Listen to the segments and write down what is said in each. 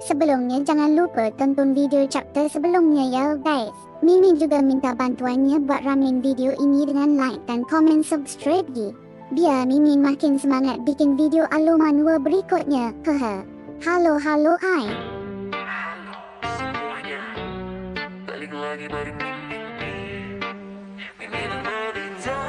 Sebelumnya jangan lupa tonton video chapter sebelumnya ya guys. Mimin juga minta bantuannya buat ramein video ini dengan like dan komen subscribe gi. Biar Mimin makin semangat bikin video Alumanua berikutnya. Hehe. Halo hai. Halo semuanya, balik lagi bareng Mimin nih. Mimin Novita.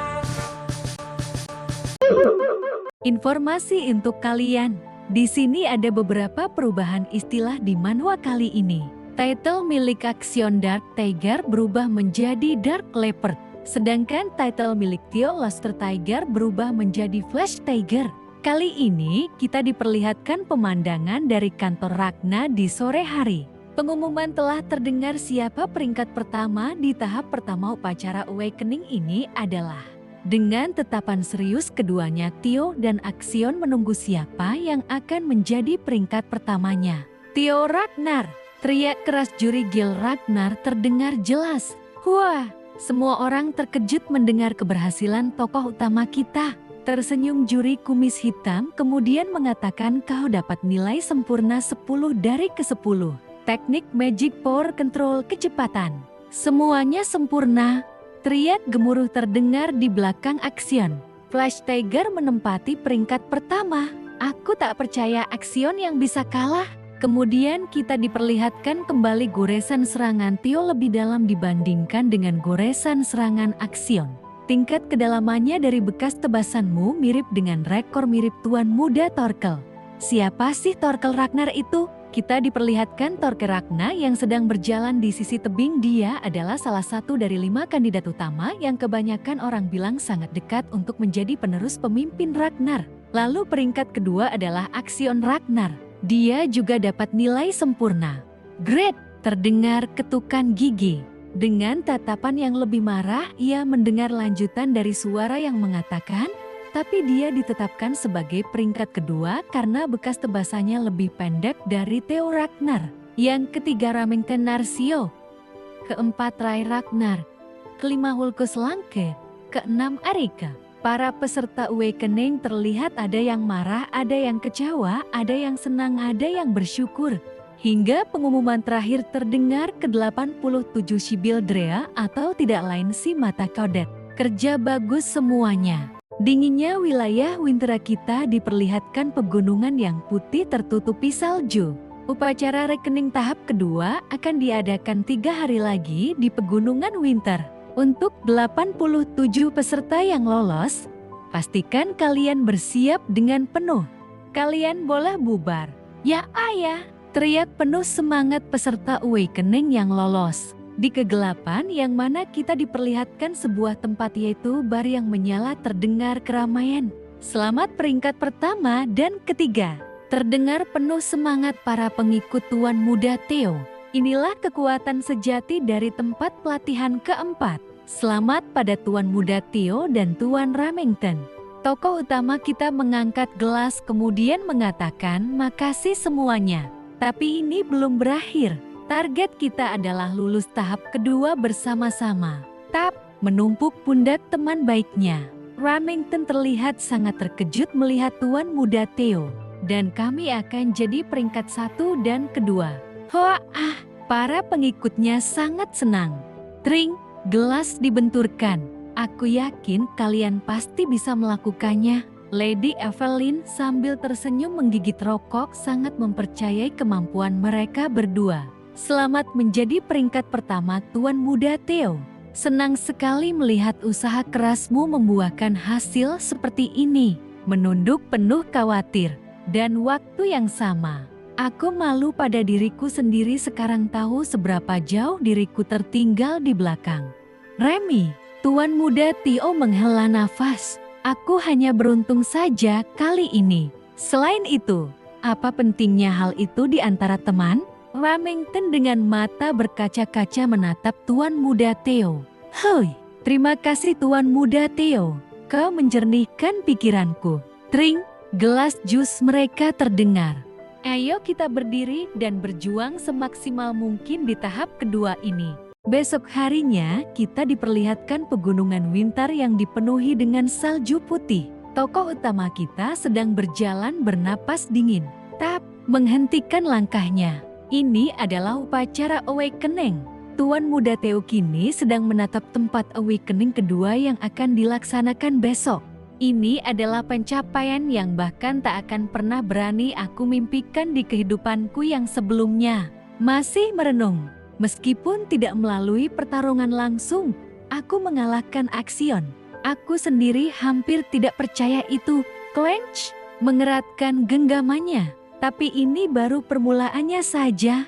Informasi untuk kalian. Di sini ada beberapa perubahan istilah di manhwa kali ini. Title milik Action Dark Tiger berubah menjadi Dark Leopard. Sedangkan title milik Theo Luster Tiger berubah menjadi Flash Tiger. Kali ini kita diperlihatkan pemandangan dari kantor Ragna di sore hari. Pengumuman telah terdengar siapa peringkat pertama di tahap pertama upacara Awakening ini adalah. Dengan tetapan serius keduanya, Theo dan Action menunggu siapa yang akan menjadi peringkat pertamanya. Theo Ragnar, teriak keras juri Gil Ragnar terdengar jelas. Wah, semua orang terkejut mendengar keberhasilan tokoh utama kita. Tersenyum juri kumis hitam kemudian mengatakan kau dapat nilai sempurna 10 dari ke-10. Teknik Magic Power Control kecepatan. Semuanya sempurna. Teriak gemuruh terdengar di belakang Action. Flash Tiger menempati peringkat pertama. Aku tak percaya Action yang bisa kalah. Kemudian kita diperlihatkan kembali goresan serangan Theo lebih dalam dibandingkan dengan goresan serangan Action. Tingkat kedalamannya dari bekas tebasanmu mirip dengan rekor mirip Tuan Muda Torkel. Siapa sih Torkel Ragnar itu? Kita diperlihatkan Torkel Ragnar yang sedang berjalan di sisi tebing. Dia adalah salah satu dari 5 kandidat utama yang kebanyakan orang bilang sangat dekat untuk menjadi penerus pemimpin Ragnar. Lalu peringkat kedua adalah Action Ragnar. Dia juga dapat nilai sempurna. Great! Terdengar ketukan gigi. Dengan tatapan yang lebih marah, ia mendengar lanjutan dari suara yang mengatakan, tapi dia ditetapkan sebagai peringkat kedua karena bekas tebasannya lebih pendek dari Theo Ragnar. Yang ketiga Remington Narsio. Keempat Rai Ragnar. Kelima Hulkus Lanke. Keenam Arika. Para peserta Awakening terlihat ada yang marah, ada yang kecewa, ada yang senang, ada yang bersyukur. Hingga pengumuman terakhir terdengar ke-87 Sibyl Drea atau tidak lain si Mata Kodet. Kerja bagus semuanya. Dinginnya wilayah Wintera kita diperlihatkan pegunungan yang putih tertutupi salju. Upacara rekening tahap kedua akan diadakan 3 hari lagi di pegunungan Winter. Untuk 87 peserta yang lolos, pastikan kalian bersiap dengan penuh. Kalian boleh bubar. Ya ayah, teriak penuh semangat peserta Awakening yang lolos. Di kegelapan yang mana kita diperlihatkan sebuah tempat yaitu bar yang menyala terdengar keramaian. Selamat peringkat pertama dan ketiga. Terdengar penuh semangat para pengikut Tuan Muda Theo. Inilah kekuatan sejati dari tempat pelatihan keempat. Selamat pada Tuan Muda Theo dan Tuan Remington. Tokoh utama kita mengangkat gelas kemudian mengatakan makasih semuanya. Tapi ini belum berakhir. Target kita adalah lulus tahap kedua bersama-sama. Tap, menumpuk pundak teman baiknya. Remington terlihat sangat terkejut melihat Tuan Muda Theo. Dan kami akan jadi peringkat 1 dan kedua. Hoa para pengikutnya sangat senang. Tring, gelas dibenturkan. Aku yakin kalian pasti bisa melakukannya. Lady Evelyn sambil tersenyum menggigit rokok sangat mempercayai kemampuan mereka berdua. Selamat menjadi peringkat pertama Tuan Muda Theo. Senang sekali melihat usaha kerasmu membuahkan hasil seperti ini. Menunduk penuh khawatir. Dan waktu yang sama, aku malu pada diriku sendiri sekarang tahu seberapa jauh diriku tertinggal di belakang. Remy, Tuan Muda Theo menghela nafas. Aku hanya beruntung saja kali ini. Selain itu, apa pentingnya hal itu di antara teman? Remington dengan mata berkaca-kaca menatap Tuan Muda Theo. Hoi, terima kasih Tuan Muda Theo. Kau menjernihkan pikiranku. Tring, gelas jus mereka terdengar. Ayo kita berdiri dan berjuang semaksimal mungkin di tahap kedua ini. Besok harinya kita diperlihatkan pegunungan Winter yang dipenuhi dengan salju putih. Tokoh utama kita sedang berjalan bernapas dingin. Tap, menghentikan langkahnya. Ini adalah upacara awakening. Tuan Muda Theo kini sedang menatap tempat awakening kedua yang akan dilaksanakan besok. Ini adalah pencapaian yang bahkan tak akan pernah berani aku mimpikan di kehidupanku yang sebelumnya. Masih merenung, meskipun tidak melalui pertarungan langsung, aku mengalahkan Axion. Aku sendiri hampir tidak percaya itu. Clench mengeratkan genggamannya. Tapi ini baru permulaannya saja.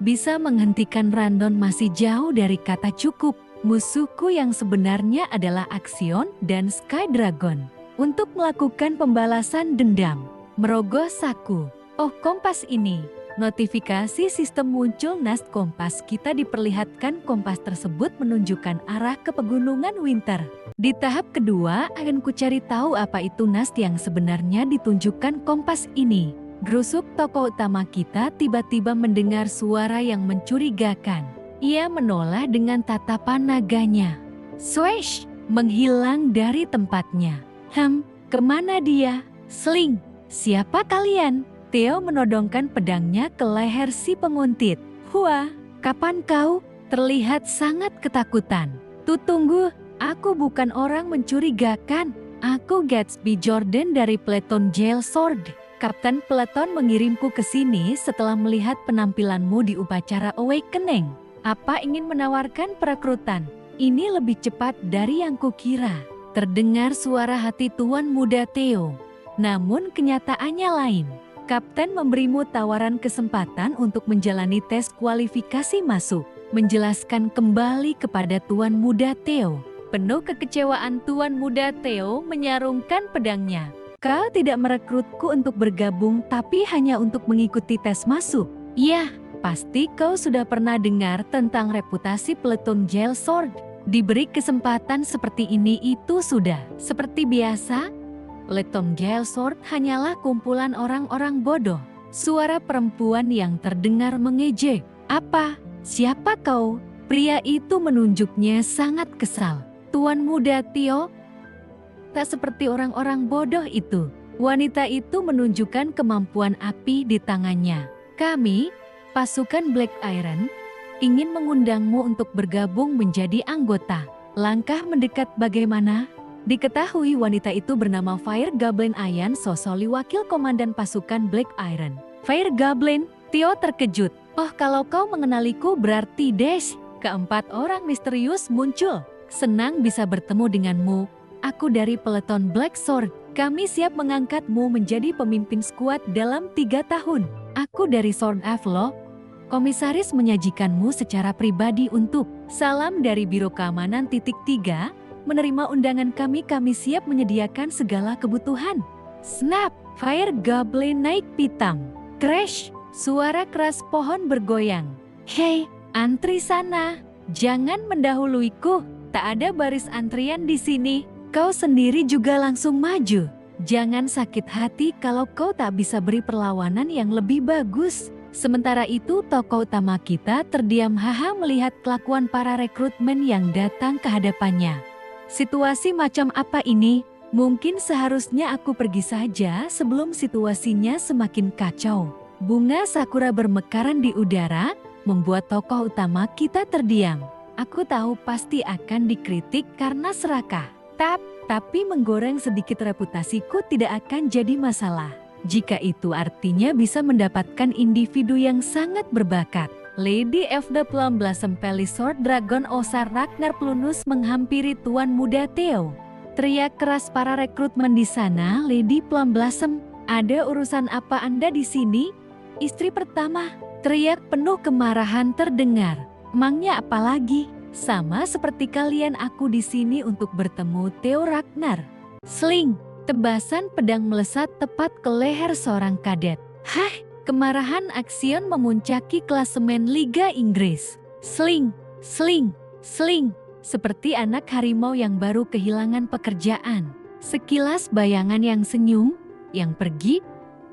Bisa menghentikan Randon masih jauh dari kata cukup. Musuhku yang sebenarnya adalah Axion dan Sky Dragon. Untuk melakukan pembalasan dendam, merogoh saku. Oh, kompas ini. Notifikasi sistem muncul. Nast kompas kita diperlihatkan. Kompas tersebut menunjukkan arah ke pegunungan Winter. Di tahap kedua akan kucari tahu apa itu nast yang sebenarnya ditunjukkan kompas ini. Gerusuk tokoh utama kita tiba-tiba mendengar suara yang mencurigakan. Ia menoleh dengan tatapan naganya. Swish! Menghilang dari tempatnya. Kemana dia? Sling! Siapa kalian? Theo menodongkan pedangnya ke leher si penguntit. Hua, kapan kau? Terlihat sangat ketakutan. Tunggu, aku bukan orang mencurigakan. Aku Gatsby Jordan dari Peleton Jail Sword. Kapten Peleton mengirimku ke sini setelah melihat penampilanmu di upacara awakening. Apa ingin menawarkan perekrutan? Ini lebih cepat dari yang kukira. Terdengar suara hati Tuan Muda Theo. Namun kenyataannya lain. Kapten memberimu tawaran kesempatan untuk menjalani tes kualifikasi masuk. Menjelaskan kembali kepada Tuan Muda Theo. Penuh kekecewaan Tuan Muda Theo menyarungkan pedangnya. Kau tidak merekrutku untuk bergabung tapi hanya untuk mengikuti tes masuk. Ya, pasti kau sudah pernah dengar tentang reputasi Peleton Jail Sword. Diberi kesempatan seperti ini itu sudah seperti biasa. Peleton Jail Sword hanyalah kumpulan orang-orang bodoh. Suara perempuan yang terdengar mengejek. Apa? Siapa kau? Pria itu menunjuknya sangat kesal. Tuan Muda Theo, tak seperti orang-orang bodoh itu. Wanita itu menunjukkan kemampuan api di tangannya. Kami, pasukan Black Iron, ingin mengundangmu untuk bergabung menjadi anggota. Langkah mendekat bagaimana? Diketahui wanita itu bernama Fire Goblin Ayan Sosoli, wakil komandan pasukan Black Iron. Fire Goblin, Theo terkejut. Oh, kalau kau mengenaliku berarti Dash. Keempat orang misterius muncul. Senang bisa bertemu denganmu. Aku dari Peleton Black Sword. Kami siap mengangkatmu menjadi pemimpin skuad dalam 3 tahun. Aku dari Sword of Law. Komisaris menyajikanmu secara pribadi untuk salam dari Biro Keamanan .3. Menerima undangan kami siap menyediakan segala kebutuhan. Snap! Fire Goblin naik pitam. Crash! Suara keras pohon bergoyang. Hei, antri sana. Jangan mendahuluiku. Tak ada baris antrian di sini. Kau sendiri juga langsung maju. Jangan sakit hati kalau kau tak bisa beri perlawanan yang lebih bagus. Sementara itu tokoh utama kita terdiam haha melihat kelakuan para rekrutmen yang datang ke hadapannya. Situasi macam apa ini? Mungkin seharusnya aku pergi saja sebelum situasinya semakin kacau. Bunga sakura bermekaran di udara, membuat tokoh utama kita terdiam. Aku tahu pasti akan dikritik karena serakah. Tapi menggoreng sedikit reputasiku tidak akan jadi masalah. Jika itu artinya bisa mendapatkan individu yang sangat berbakat. Lady of the Plum Blossom Pelisord Dragon Osar Ragnar Plunus menghampiri Tuan Muda Theo. Teriak keras para rekrutmen di sana. Lady Plum Blossom, ada urusan apa Anda di sini? Istri pertama, teriak penuh kemarahan terdengar. Emangnya apa lagi? Sama seperti kalian, aku di sini untuk bertemu Theo Ragnar. Sling, tebasan pedang melesat tepat ke leher seorang kadet. Hah, kemarahan Axion memuncaki klasemen Liga Inggris. Sling, sling, sling, seperti anak harimau yang baru kehilangan pekerjaan. Sekilas bayangan yang senyum, yang pergi,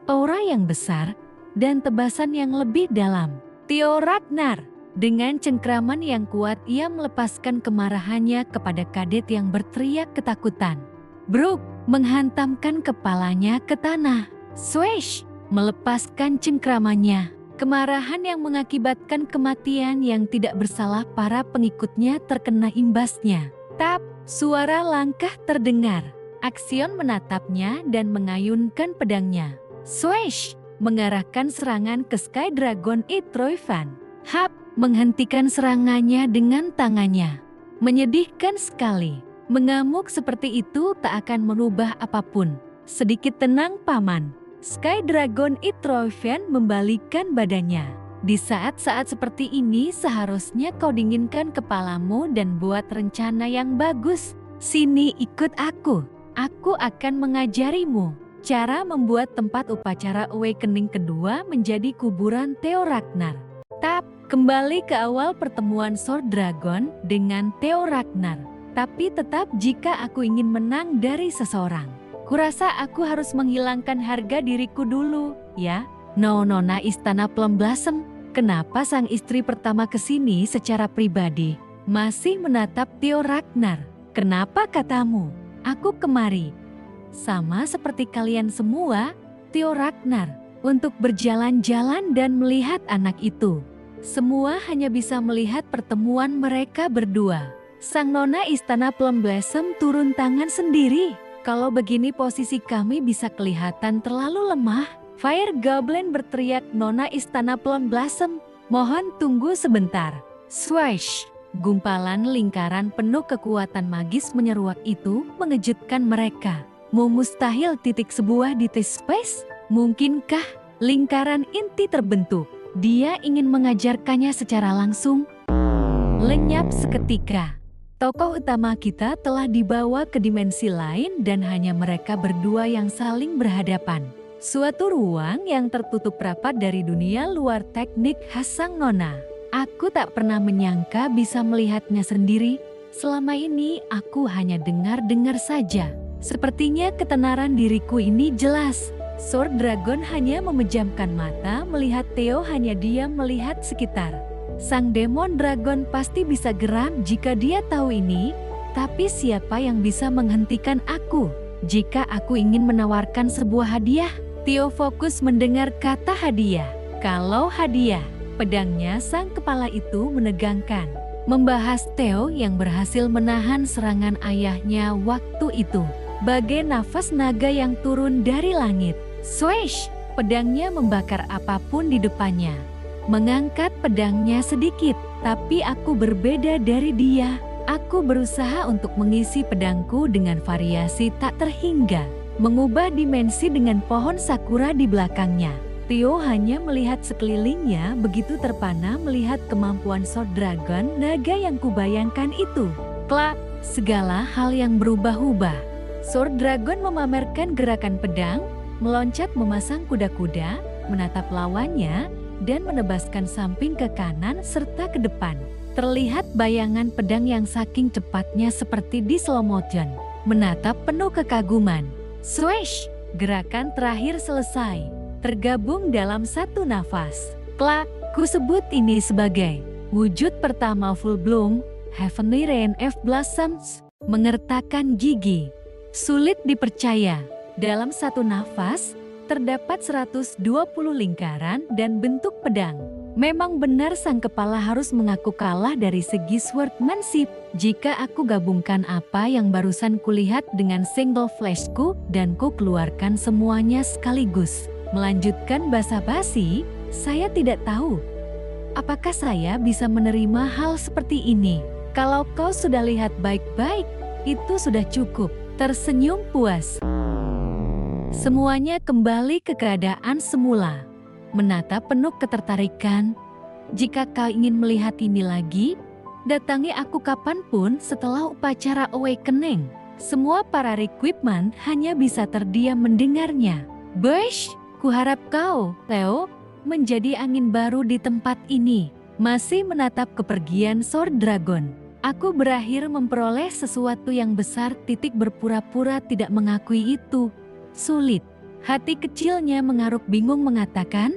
aura yang besar, dan tebasan yang lebih dalam. Theo Ragnar. Dengan cengkraman yang kuat ia melepaskan kemarahannya kepada kadet yang berteriak ketakutan. Brook menghantamkan kepalanya ke tanah. Swish! melepaskan cengkramannya. Kemarahan yang mengakibatkan kematian yang tidak bersalah para pengikutnya terkena imbasnya. Tap, suara langkah terdengar. Axion menatapnya dan mengayunkan pedangnya. Swish, mengarahkan serangan ke Sky Dragon Itroivan. Hap, menghentikan serangannya dengan tangannya. Menyedihkan sekali. Mengamuk seperti itu tak akan merubah apapun. Sedikit tenang paman. Sky Dragon Itroivan membalikkan badannya. Di saat-saat seperti ini seharusnya kau dinginkan kepalamu dan buat rencana yang bagus. Sini ikut aku. Aku akan mengajarimu cara membuat tempat upacara awakening kedua menjadi kuburan Theo Ragnar. Tap, kembali ke awal pertemuan Sword Dragon dengan Theo Ragnar. Tapi tetap jika aku ingin menang dari seseorang, kurasa aku harus menghilangkan harga diriku dulu, ya. Nona Istana Plum Blossom, kenapa sang istri pertama kesini secara pribadi masih menatap Theo Ragnar? Kenapa katamu? Aku kemari, sama seperti kalian semua, Theo Ragnar, untuk berjalan-jalan dan melihat anak itu. Semua hanya bisa melihat pertemuan mereka berdua. Sang Nona Istana Plum Blossom turun tangan sendiri. Kalau begini posisi kami bisa kelihatan terlalu lemah. Fire Goblin berteriak Nona Istana Plum Blossom. Mohon tunggu sebentar. Swish. Gumpalan lingkaran penuh kekuatan magis menyeruak itu mengejutkan mereka. Mustahil sebuah di space? Mungkinkah lingkaran inti terbentuk? Dia ingin mengajarkannya secara langsung. Lenyap seketika. Tokoh utama kita telah dibawa ke dimensi lain dan hanya mereka berdua yang saling berhadapan. Suatu ruang yang tertutup rapat dari dunia luar teknik khas sang Nona. Aku tak pernah menyangka bisa melihatnya sendiri. Selama ini aku hanya dengar-dengar saja. Sepertinya ketenaran diriku ini jelas. Sword Dragon hanya memejamkan mata melihat Theo hanya diam melihat sekitar. Sang Demon Dragon pasti bisa geram jika dia tahu ini, tapi siapa yang bisa menghentikan aku? Jika aku ingin menawarkan sebuah hadiah, Theo fokus mendengar kata hadiah. Kalau hadiah, pedangnya sang kepala itu menegangkan. Membahas Theo yang berhasil menahan serangan ayahnya waktu itu. Bagai nafas naga yang turun dari langit. Swish, pedangnya membakar apapun di depannya. Mengangkat pedangnya sedikit, tapi aku berbeda dari dia. Aku berusaha untuk mengisi pedangku dengan variasi tak terhingga, mengubah dimensi dengan pohon sakura di belakangnya. Theo hanya melihat sekelilingnya begitu terpana melihat kemampuan Sword Dragon naga yang kubayangkan itu. Klak, segala hal yang berubah-ubah. Sword Dragon memamerkan gerakan pedang, meloncat memasang kuda-kuda, menatap lawannya, dan menebaskan samping ke kanan serta ke depan. Terlihat bayangan pedang yang saking cepatnya seperti di slow motion, menatap penuh kekaguman. Swish, gerakan terakhir selesai, tergabung dalam satu nafas. Klak, ku sebut ini sebagai wujud pertama full bloom, Heavenly Rain of Blossoms, mengertakkan gigi. Sulit dipercaya, dalam satu nafas, terdapat 120 lingkaran dan bentuk pedang. Memang benar sang kepala harus mengaku kalah dari segi swordmanship. Jika aku gabungkan apa yang barusan kulihat dengan single flashku dan ku keluarkan semuanya sekaligus. Melanjutkan basa-basi, saya tidak tahu. Apakah saya bisa menerima hal seperti ini? Kalau kau sudah lihat baik-baik, itu sudah cukup. Tersenyum puas. Semuanya kembali ke keadaan semula. Menatap penuh ketertarikan. Jika kau ingin melihat ini lagi, datangi aku kapanpun setelah upacara awakening. Semua para equipment hanya bisa terdiam mendengarnya. Bush, kuharap kau, Theo, menjadi angin baru di tempat ini. Masih menatap kepergian Sword Dragon. Aku berakhir memperoleh sesuatu yang besar. Berpura-pura tidak mengakui itu. Sulit. Hati kecilnya mengaruk bingung mengatakan,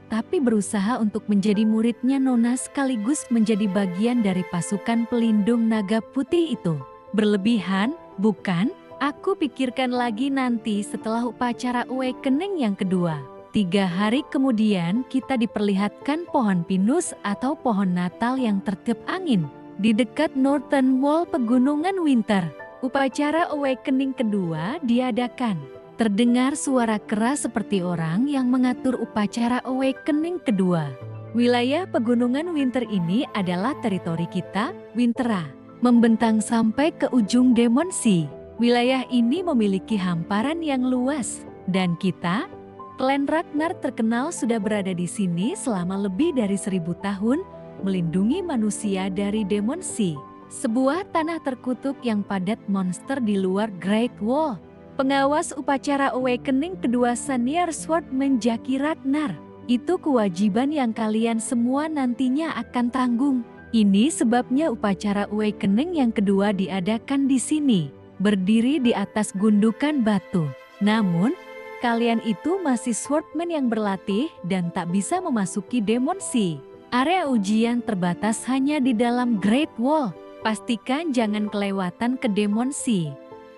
tapi berusaha untuk menjadi muridnya Nona sekaligus menjadi bagian dari pasukan pelindung naga putih itu. Berlebihan, bukan? Aku pikirkan lagi nanti setelah upacara awakening yang kedua. 3 hari kemudian kita diperlihatkan pohon pinus atau pohon Natal yang tertiup angin di dekat Northern Wall Pegunungan Winter. Upacara Awakening kedua diadakan. Terdengar suara keras seperti orang yang mengatur upacara Awakening kedua. Wilayah Pegunungan Winter ini adalah teritori kita, Wintera, membentang sampai ke ujung Demon Sea. Wilayah ini memiliki hamparan yang luas, dan kita, Klan Ragnar terkenal sudah berada di sini selama lebih dari 1000 tahun, melindungi manusia dari Demon Sea, sebuah tanah terkutuk yang padat monster di luar Great Wall. Pengawas upacara Awakening kedua Senior Swordman Jaki Ragnar, itu kewajiban yang kalian semua nantinya akan tanggung. Ini sebabnya upacara Awakening yang kedua diadakan di sini, berdiri di atas gundukan batu. Namun, kalian itu masih swordman yang berlatih dan tak bisa memasuki Demon Sea. Area ujian terbatas hanya di dalam Great Wall. Pastikan jangan kelewatan ke Demon Sea.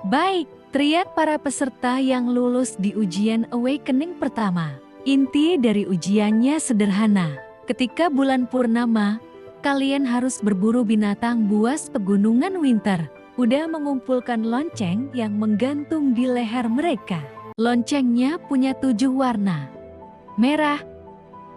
Baik, teriak para peserta yang lulus di ujian Awakening pertama. Inti dari ujiannya sederhana. Ketika bulan purnama, kalian harus berburu binatang buas Pegunungan Winter. Udah mengumpulkan lonceng yang menggantung di leher mereka. Loncengnya punya 7 warna. Merah,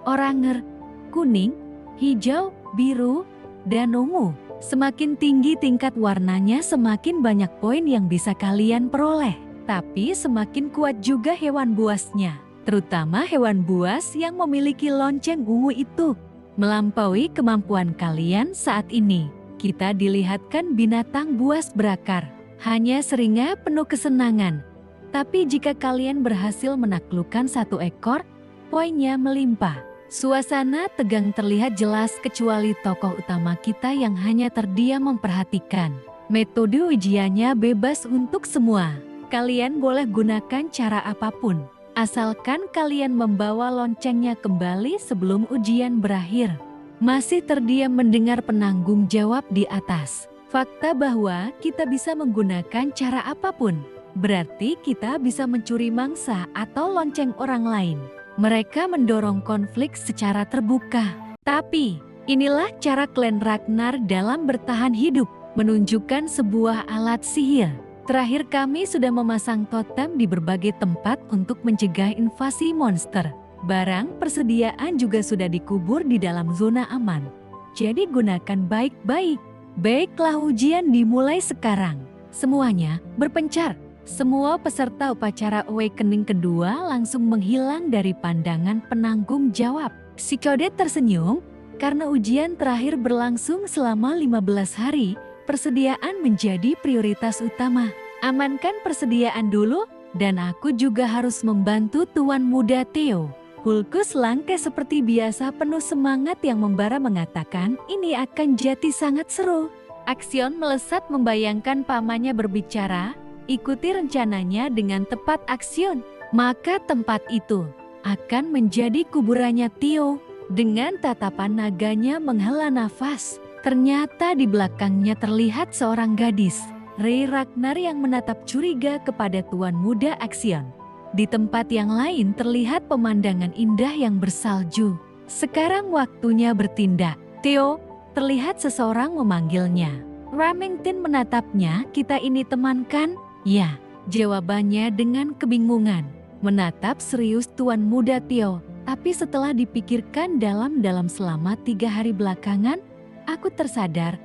oranye, kuning, hijau, biru, dan ungu. Semakin tinggi tingkat warnanya semakin banyak poin yang bisa kalian peroleh. Tapi semakin kuat juga hewan buasnya. Terutama hewan buas yang memiliki lonceng ungu itu. Melampaui kemampuan kalian saat ini. Kita dilihatkan binatang buas berakar. Hanya seringnya penuh kesenangan. Tapi jika kalian berhasil menaklukkan 1 ekor, poinnya melimpah. Suasana tegang terlihat jelas kecuali tokoh utama kita yang hanya terdiam memperhatikan. Metode ujiannya bebas untuk semua. Kalian boleh gunakan cara apapun, asalkan kalian membawa loncengnya kembali sebelum ujian berakhir. Masih terdiam mendengar penanggung jawab di atas. Fakta bahwa kita bisa menggunakan cara apapun. Berarti kita bisa mencuri mangsa atau lonceng orang lain. Mereka mendorong konflik secara terbuka. Tapi, inilah cara Klan Ragnar dalam bertahan hidup, menunjukkan sebuah alat sihir. Terakhir kami sudah memasang totem di berbagai tempat untuk mencegah invasi monster. Barang persediaan juga sudah dikubur di dalam zona aman. Jadi gunakan baik-baik. Baiklah, ujian dimulai sekarang. Semuanya berpencar. Semua peserta upacara Awakening kedua langsung menghilang dari pandangan penanggung jawab. Si Codet tersenyum, karena ujian terakhir berlangsung selama 15 hari, persediaan menjadi prioritas utama. Amankan persediaan dulu, dan aku juga harus membantu Tuan Muda Theo. Hulkus Langke seperti biasa penuh semangat yang membara mengatakan ini akan jadi sangat seru. Aksion melesat membayangkan pamannya berbicara. Ikuti rencananya dengan tepat, Aksion. Maka tempat itu akan menjadi kuburannya Theo. Dengan tatapan naganya menghela nafas, ternyata di belakangnya terlihat seorang gadis, Rey Ragnar, yang menatap curiga kepada Tuan Muda Aksion. Di tempat yang lain terlihat pemandangan indah yang bersalju. Sekarang waktunya bertindak. Theo, terlihat seseorang memanggilnya. Remington menatapnya. Kita ini teman kan? Ya, jawabannya dengan kebingungan. Menatap serius Tuan Muda Theo, tapi setelah dipikirkan dalam-dalam selama 3 hari belakangan, aku tersadar,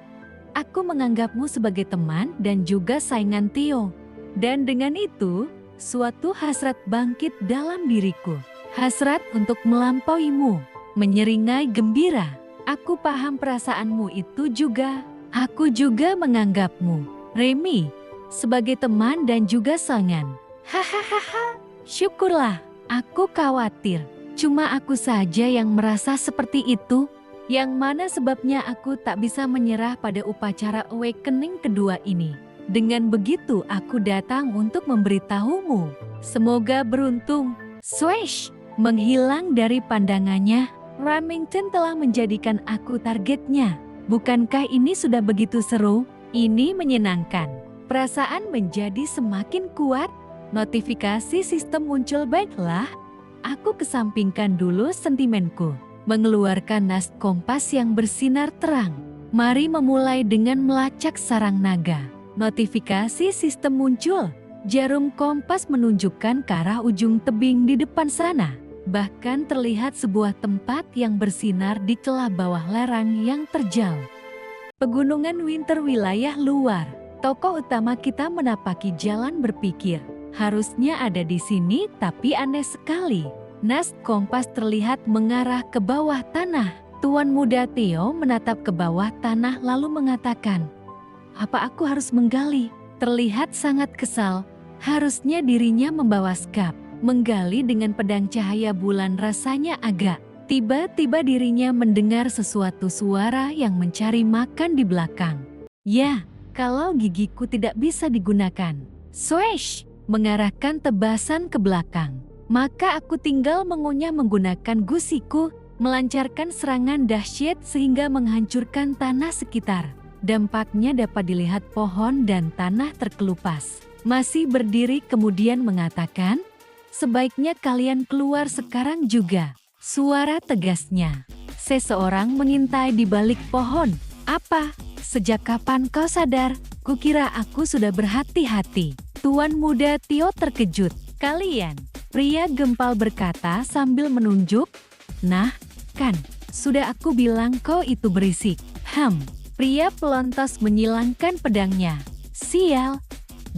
aku menganggapmu sebagai teman dan juga saingan Theo. Dan dengan itu, suatu hasrat bangkit dalam diriku. Hasrat untuk melampauimu, menyeringai gembira. Aku paham perasaanmu itu juga. Aku juga menganggapmu, Remy, sebagai teman dan juga saingan. Hahaha, syukurlah. Aku khawatir. Cuma aku saja yang merasa seperti itu. Yang mana sebabnya aku tak bisa menyerah pada upacara Awakening kedua ini. Dengan begitu aku datang untuk memberitahumu. Semoga beruntung. Swish! Menghilang dari pandangannya, Remington telah menjadikan aku targetnya. Bukankah ini sudah begitu seru? Ini menyenangkan. Perasaan menjadi semakin kuat. Notifikasi sistem muncul. Baiklah, Aku kesampingkan dulu sentimenku, mengeluarkan nas kompas yang bersinar terang. Mari memulai dengan melacak sarang naga. Notifikasi sistem muncul. Jarum kompas menunjukkan ke arah ujung tebing di depan sana. Bahkan terlihat sebuah tempat yang bersinar di celah bawah lerang yang terjal. Pegunungan Winter wilayah luar. Tokoh utama kita menapaki jalan berpikir. Harusnya ada di sini, tapi aneh sekali. Nas kompas terlihat mengarah ke bawah tanah. Tuan muda Theo menatap ke bawah tanah lalu mengatakan, "Apa aku harus menggali?" Terlihat sangat kesal. Harusnya dirinya membawa skap. Menggali dengan pedang cahaya bulan rasanya agak. Tiba-tiba dirinya mendengar sesuatu suara yang mencari makan di belakang. Ya, kalau gigiku tidak bisa digunakan. Swish! Mengarahkan tebasan ke belakang. Maka aku tinggal mengunyah menggunakan gusiku, melancarkan serangan dahsyat sehingga menghancurkan tanah sekitar. Dampaknya dapat dilihat pohon dan tanah terkelupas. Masih berdiri kemudian mengatakan, "Sebaiknya kalian keluar sekarang juga." Suara tegasnya. Seseorang mengintai di balik pohon. "Apa? Sejak kapan kau sadar? Kukira aku sudah berhati-hati." Tuan muda Theo terkejut. "Kalian?" Pria gempal berkata sambil menunjuk. "Nah, kan, sudah aku bilang kau itu berisik." Pria pelontos menyilangkan pedangnya. "Sial,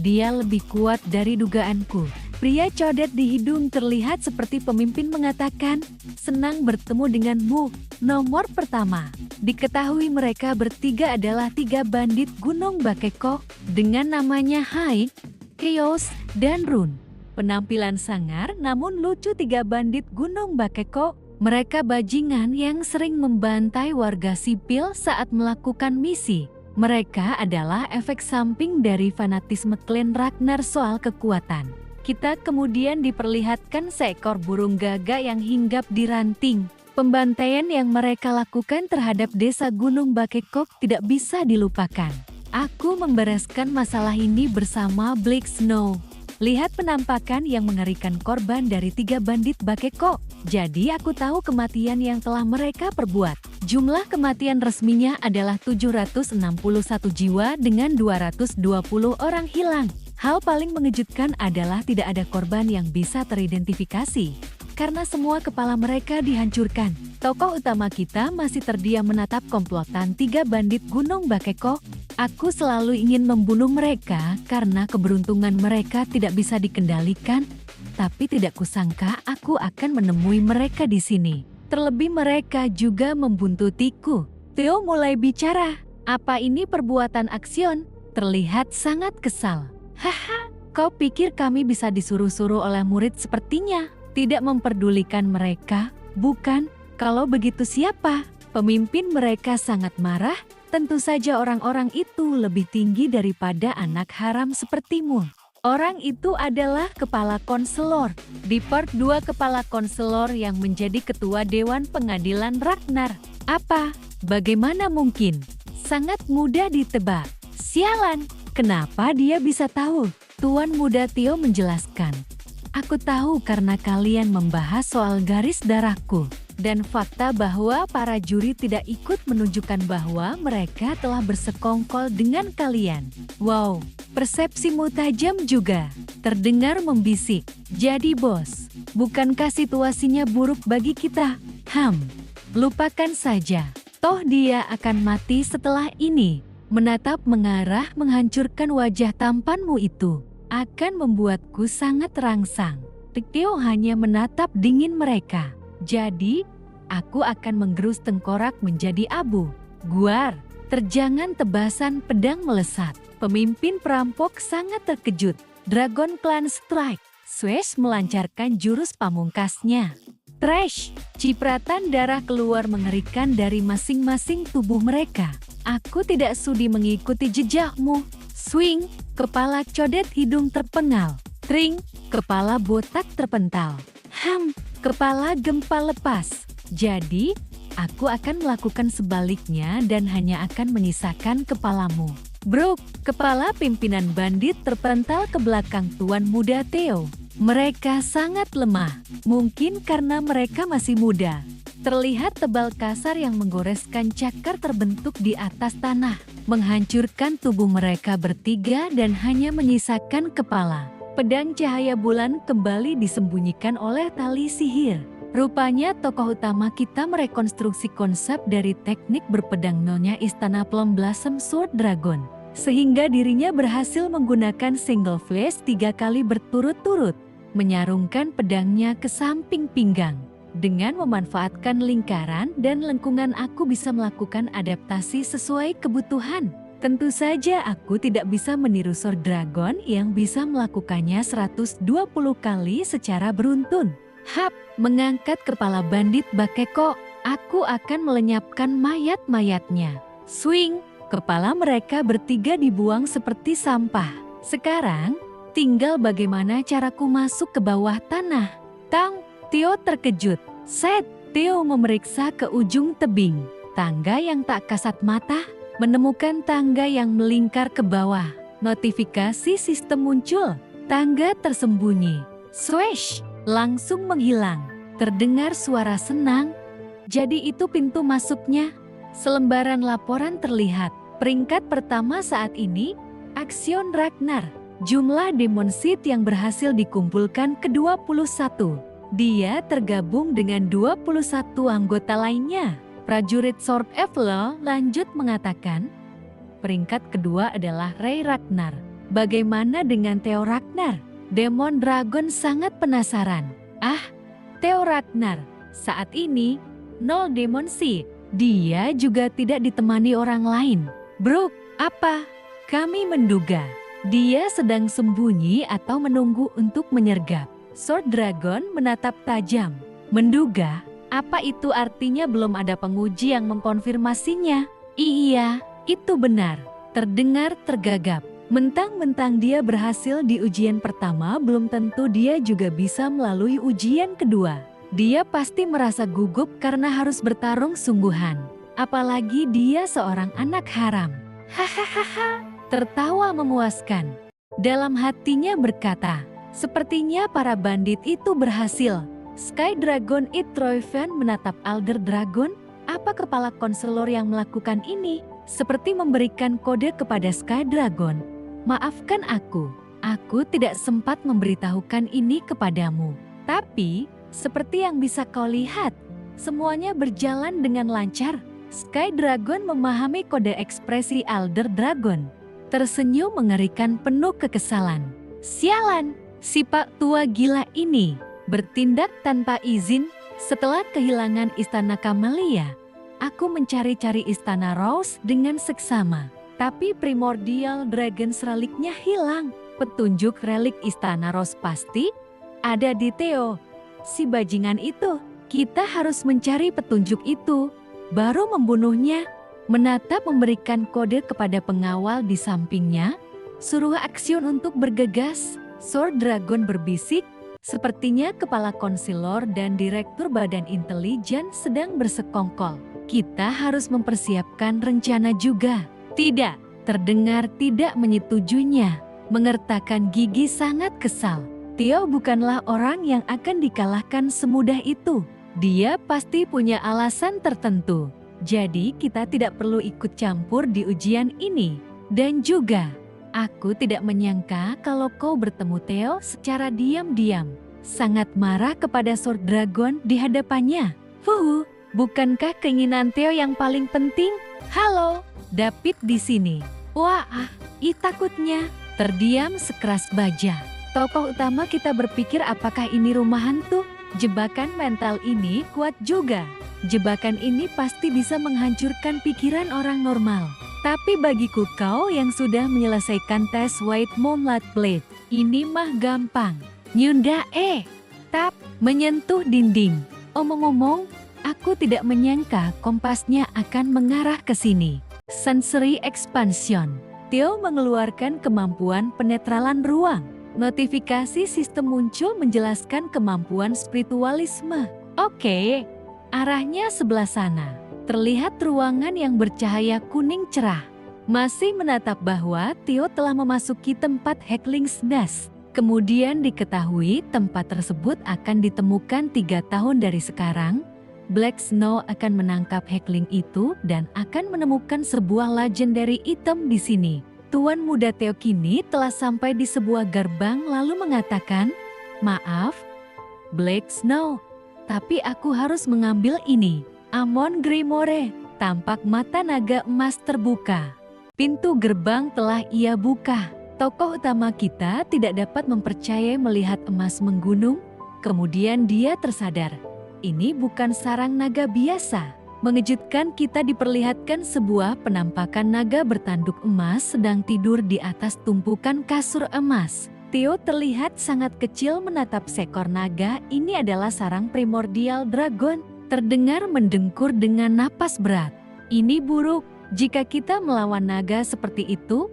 dia lebih kuat dari dugaanku." Pria codet di hidung terlihat seperti pemimpin mengatakan, "Senang bertemu denganmu." Nomor pertama, diketahui mereka bertiga adalah 3 bandit Gunung Bakeko dengan namanya Hai, Chaos, dan Run. Penampilan sangar namun lucu 3 bandit Gunung Bakeko. Mereka bajingan yang sering membantai warga sipil saat melakukan misi. Mereka adalah efek samping dari fanatisme klan Ragnar soal kekuatan. Kita kemudian diperlihatkan seekor burung gagak yang hinggap di ranting. Pembantaian yang mereka lakukan terhadap desa Gunung Bakekok tidak bisa dilupakan. Aku membereskan masalah ini bersama Black Snow. Lihat penampakan yang mengerikan korban dari 3 bandit Bakeko. Jadi aku tahu kematian yang telah mereka perbuat. Jumlah kematian resminya adalah 761 jiwa dengan 220 orang hilang. Hal paling mengejutkan adalah tidak ada korban yang bisa teridentifikasi. Karena semua kepala mereka dihancurkan. Tokoh utama kita masih terdiam menatap komplotan 3 bandit Gunung Bakeko. Aku selalu ingin membunuh mereka karena keberuntungan mereka tidak bisa dikendalikan. Tapi tidak kusangka aku akan menemui mereka di sini. Terlebih mereka juga membuntutiku. Theo mulai bicara. "Apa ini perbuatan Aksion?" Terlihat sangat kesal. "Haha, kau pikir kami bisa disuruh-suruh oleh murid sepertinya? Tidak memperdulikan mereka, bukan? Kalau begitu siapa?" Pemimpin mereka sangat marah. "Tentu saja orang-orang itu lebih tinggi daripada anak haram sepertimu." Orang itu adalah kepala konselor. Di part 2 kepala konselor yang menjadi ketua Dewan Pengadilan Ragnar. "Apa? Bagaimana mungkin? Sangat mudah ditebak." "Sialan, kenapa dia bisa tahu?" Tuan muda Theo menjelaskan. "Aku tahu karena kalian membahas soal garis darahku. Dan fakta bahwa para juri tidak ikut menunjukkan bahwa mereka telah bersekongkol dengan kalian." "Wow, persepsimu tajam juga," terdengar membisik. "Jadi bos, bukankah situasinya buruk bagi kita?" Lupakan saja. Toh dia akan mati setelah ini." Menatap mengarah menghancurkan wajah tampanmu itu akan membuatku sangat rangsang. Theo hanya menatap dingin mereka. "Jadi, aku akan menggerus tengkorak menjadi abu." Guar, terjangan tebasan pedang melesat. Pemimpin perampok sangat terkejut. Dragon Clan Strike. Swish melancarkan jurus pamungkasnya. Trash, cipratan darah keluar mengerikan dari masing-masing tubuh mereka. "Aku tidak sudi mengikuti jejakmu." Swing, kepala codet hidung terpengal. Tring, kepala botak terpental. Kepala gempal lepas. "Jadi, aku akan melakukan sebaliknya dan hanya akan menyisakan kepalamu." Brok, kepala pimpinan bandit terpental ke belakang Tuan muda Theo. Mereka sangat lemah, mungkin karena mereka masih muda. Terlihat tebal kasar yang menggoreskan cakar terbentuk di atas tanah, menghancurkan tubuh mereka bertiga dan hanya menyisakan kepala. Pedang cahaya bulan kembali disembunyikan oleh tali sihir. Rupanya tokoh utama kita merekonstruksi konsep dari teknik berpedang Nyonya Istana Plum Blossom Sword Dragon, sehingga dirinya berhasil menggunakan single flash 3 kali berturut-turut, menyarungkan pedangnya ke samping pinggang. Dengan memanfaatkan lingkaran dan lengkungan aku bisa melakukan adaptasi sesuai kebutuhan. Tentu saja aku tidak bisa meniru Sword Dragon yang bisa melakukannya 120 kali secara beruntun. Hap, mengangkat kepala bandit Bakeko, aku akan melenyapkan mayat-mayatnya. Swing, kepala mereka bertiga dibuang seperti sampah. Sekarang, tinggal bagaimana caraku masuk ke bawah tanah. Tang, Tio terkejut. Set, Tio memeriksa ke ujung tebing. Tangga yang tak kasat mata, menemukan tangga yang melingkar ke bawah. Notifikasi sistem muncul. Tangga tersembunyi. Swish, langsung menghilang. Terdengar suara senang. Jadi itu pintu masuknya. Selembaran laporan terlihat. Peringkat pertama saat ini, Action Ragnar. Jumlah Demon Seed yang berhasil dikumpulkan ke-21. Dia tergabung dengan 21 anggota lainnya. Prajurit Sword Evil lanjut mengatakan, peringkat kedua adalah Ray Ragnar. Bagaimana dengan Theo Ragnar? Demon Dragon sangat penasaran. Theo Ragnar, saat ini 0 Demon Seed. Dia juga tidak ditemani orang lain. Brook, apa? Kami menduga dia sedang sembunyi atau menunggu untuk menyergap. Sword Dragon menatap tajam. Menduga, apa itu artinya belum ada penguji yang mengkonfirmasinya? Iya, itu benar. Terdengar tergagap. Mentang-mentang dia berhasil di ujian pertama, belum tentu dia juga bisa melalui ujian kedua. Dia pasti merasa gugup karena harus bertarung sungguhan. Apalagi dia seorang anak haram. Hahaha, tertawa memuaskan. Dalam hatinya berkata, sepertinya para bandit itu berhasil. Sky Dragon Itroivan menatap Alder Dragon. Apa kepala konselor yang melakukan ini? Seperti memberikan kode kepada Sky Dragon. Maafkan aku tidak sempat memberitahukan ini kepadamu. Tapi, seperti yang bisa kau lihat, semuanya berjalan dengan lancar. Sky Dragon memahami kode ekspresi Alder Dragon. Tersenyum mengerikan penuh kekesalan. Sialan, si Pak tua gila ini bertindak tanpa izin. Setelah kehilangan istana Camellia, aku mencari-cari istana Rose dengan seksama. Tapi Primordial Dragon reliknya hilang. Petunjuk relik istana Rose pasti ada di Theo, si bajingan itu. Kita harus mencari petunjuk itu, baru membunuhnya. Menatap memberikan kode kepada pengawal di sampingnya, suruh Action untuk bergegas. Sword Dragon berbisik, sepertinya kepala konselor dan direktur badan intelijen sedang bersekongkol. Kita harus mempersiapkan rencana juga. Tidak, terdengar tidak menyetujuinya. Mengertakkan gigi sangat kesal. Theo bukanlah orang yang akan dikalahkan semudah itu. Dia pasti punya alasan tertentu. Jadi kita tidak perlu ikut campur di ujian ini. Dan juga, aku tidak menyangka kalau kau bertemu Theo secara diam-diam. Sangat marah kepada Sword Dragon di hadapannya. Bukankah keinginan Theo yang paling penting? Halo, David di sini. Wah, takutnya. Terdiam sekeras baja. Tokoh utama kita berpikir apakah ini rumah hantu? Jebakan mental ini kuat juga. Jebakan ini pasti bisa menghancurkan pikiran orang normal. Tapi bagiku kau yang sudah menyelesaikan tes White Moonlight Blade, ini mah gampang. Nyunda tap, menyentuh dinding. Omong-omong, aku tidak menyangka kompasnya akan mengarah ke sini. Sensory Expansion. Theo mengeluarkan kemampuan penetralan ruang. Notifikasi sistem muncul menjelaskan kemampuan spiritualisme. Oke, arahnya sebelah sana. Terlihat ruangan yang bercahaya kuning cerah. Masih menatap bahwa Theo telah memasuki tempat Hackling's Nest. Kemudian diketahui tempat tersebut akan ditemukan 3 tahun dari sekarang. Black Snow akan menangkap Heckling itu dan akan menemukan sebuah legendary item di sini. Tuan muda Theo kini telah sampai di sebuah gerbang lalu mengatakan, "Maaf, Black Snow, tapi aku harus mengambil ini." Amon Grimoire, tampak mata naga emas terbuka. Pintu gerbang telah ia buka. Tokoh utama kita tidak dapat mempercayai melihat emas menggunung. Kemudian dia tersadar, ini bukan sarang naga biasa. Mengejutkan, kita diperlihatkan sebuah penampakan naga bertanduk emas sedang tidur di atas tumpukan kasur emas. Theo terlihat sangat kecil menatap seekor naga. Ini adalah sarang primordial dragon. Terdengar mendengkur dengan napas berat. Ini buruk jika kita melawan naga seperti itu.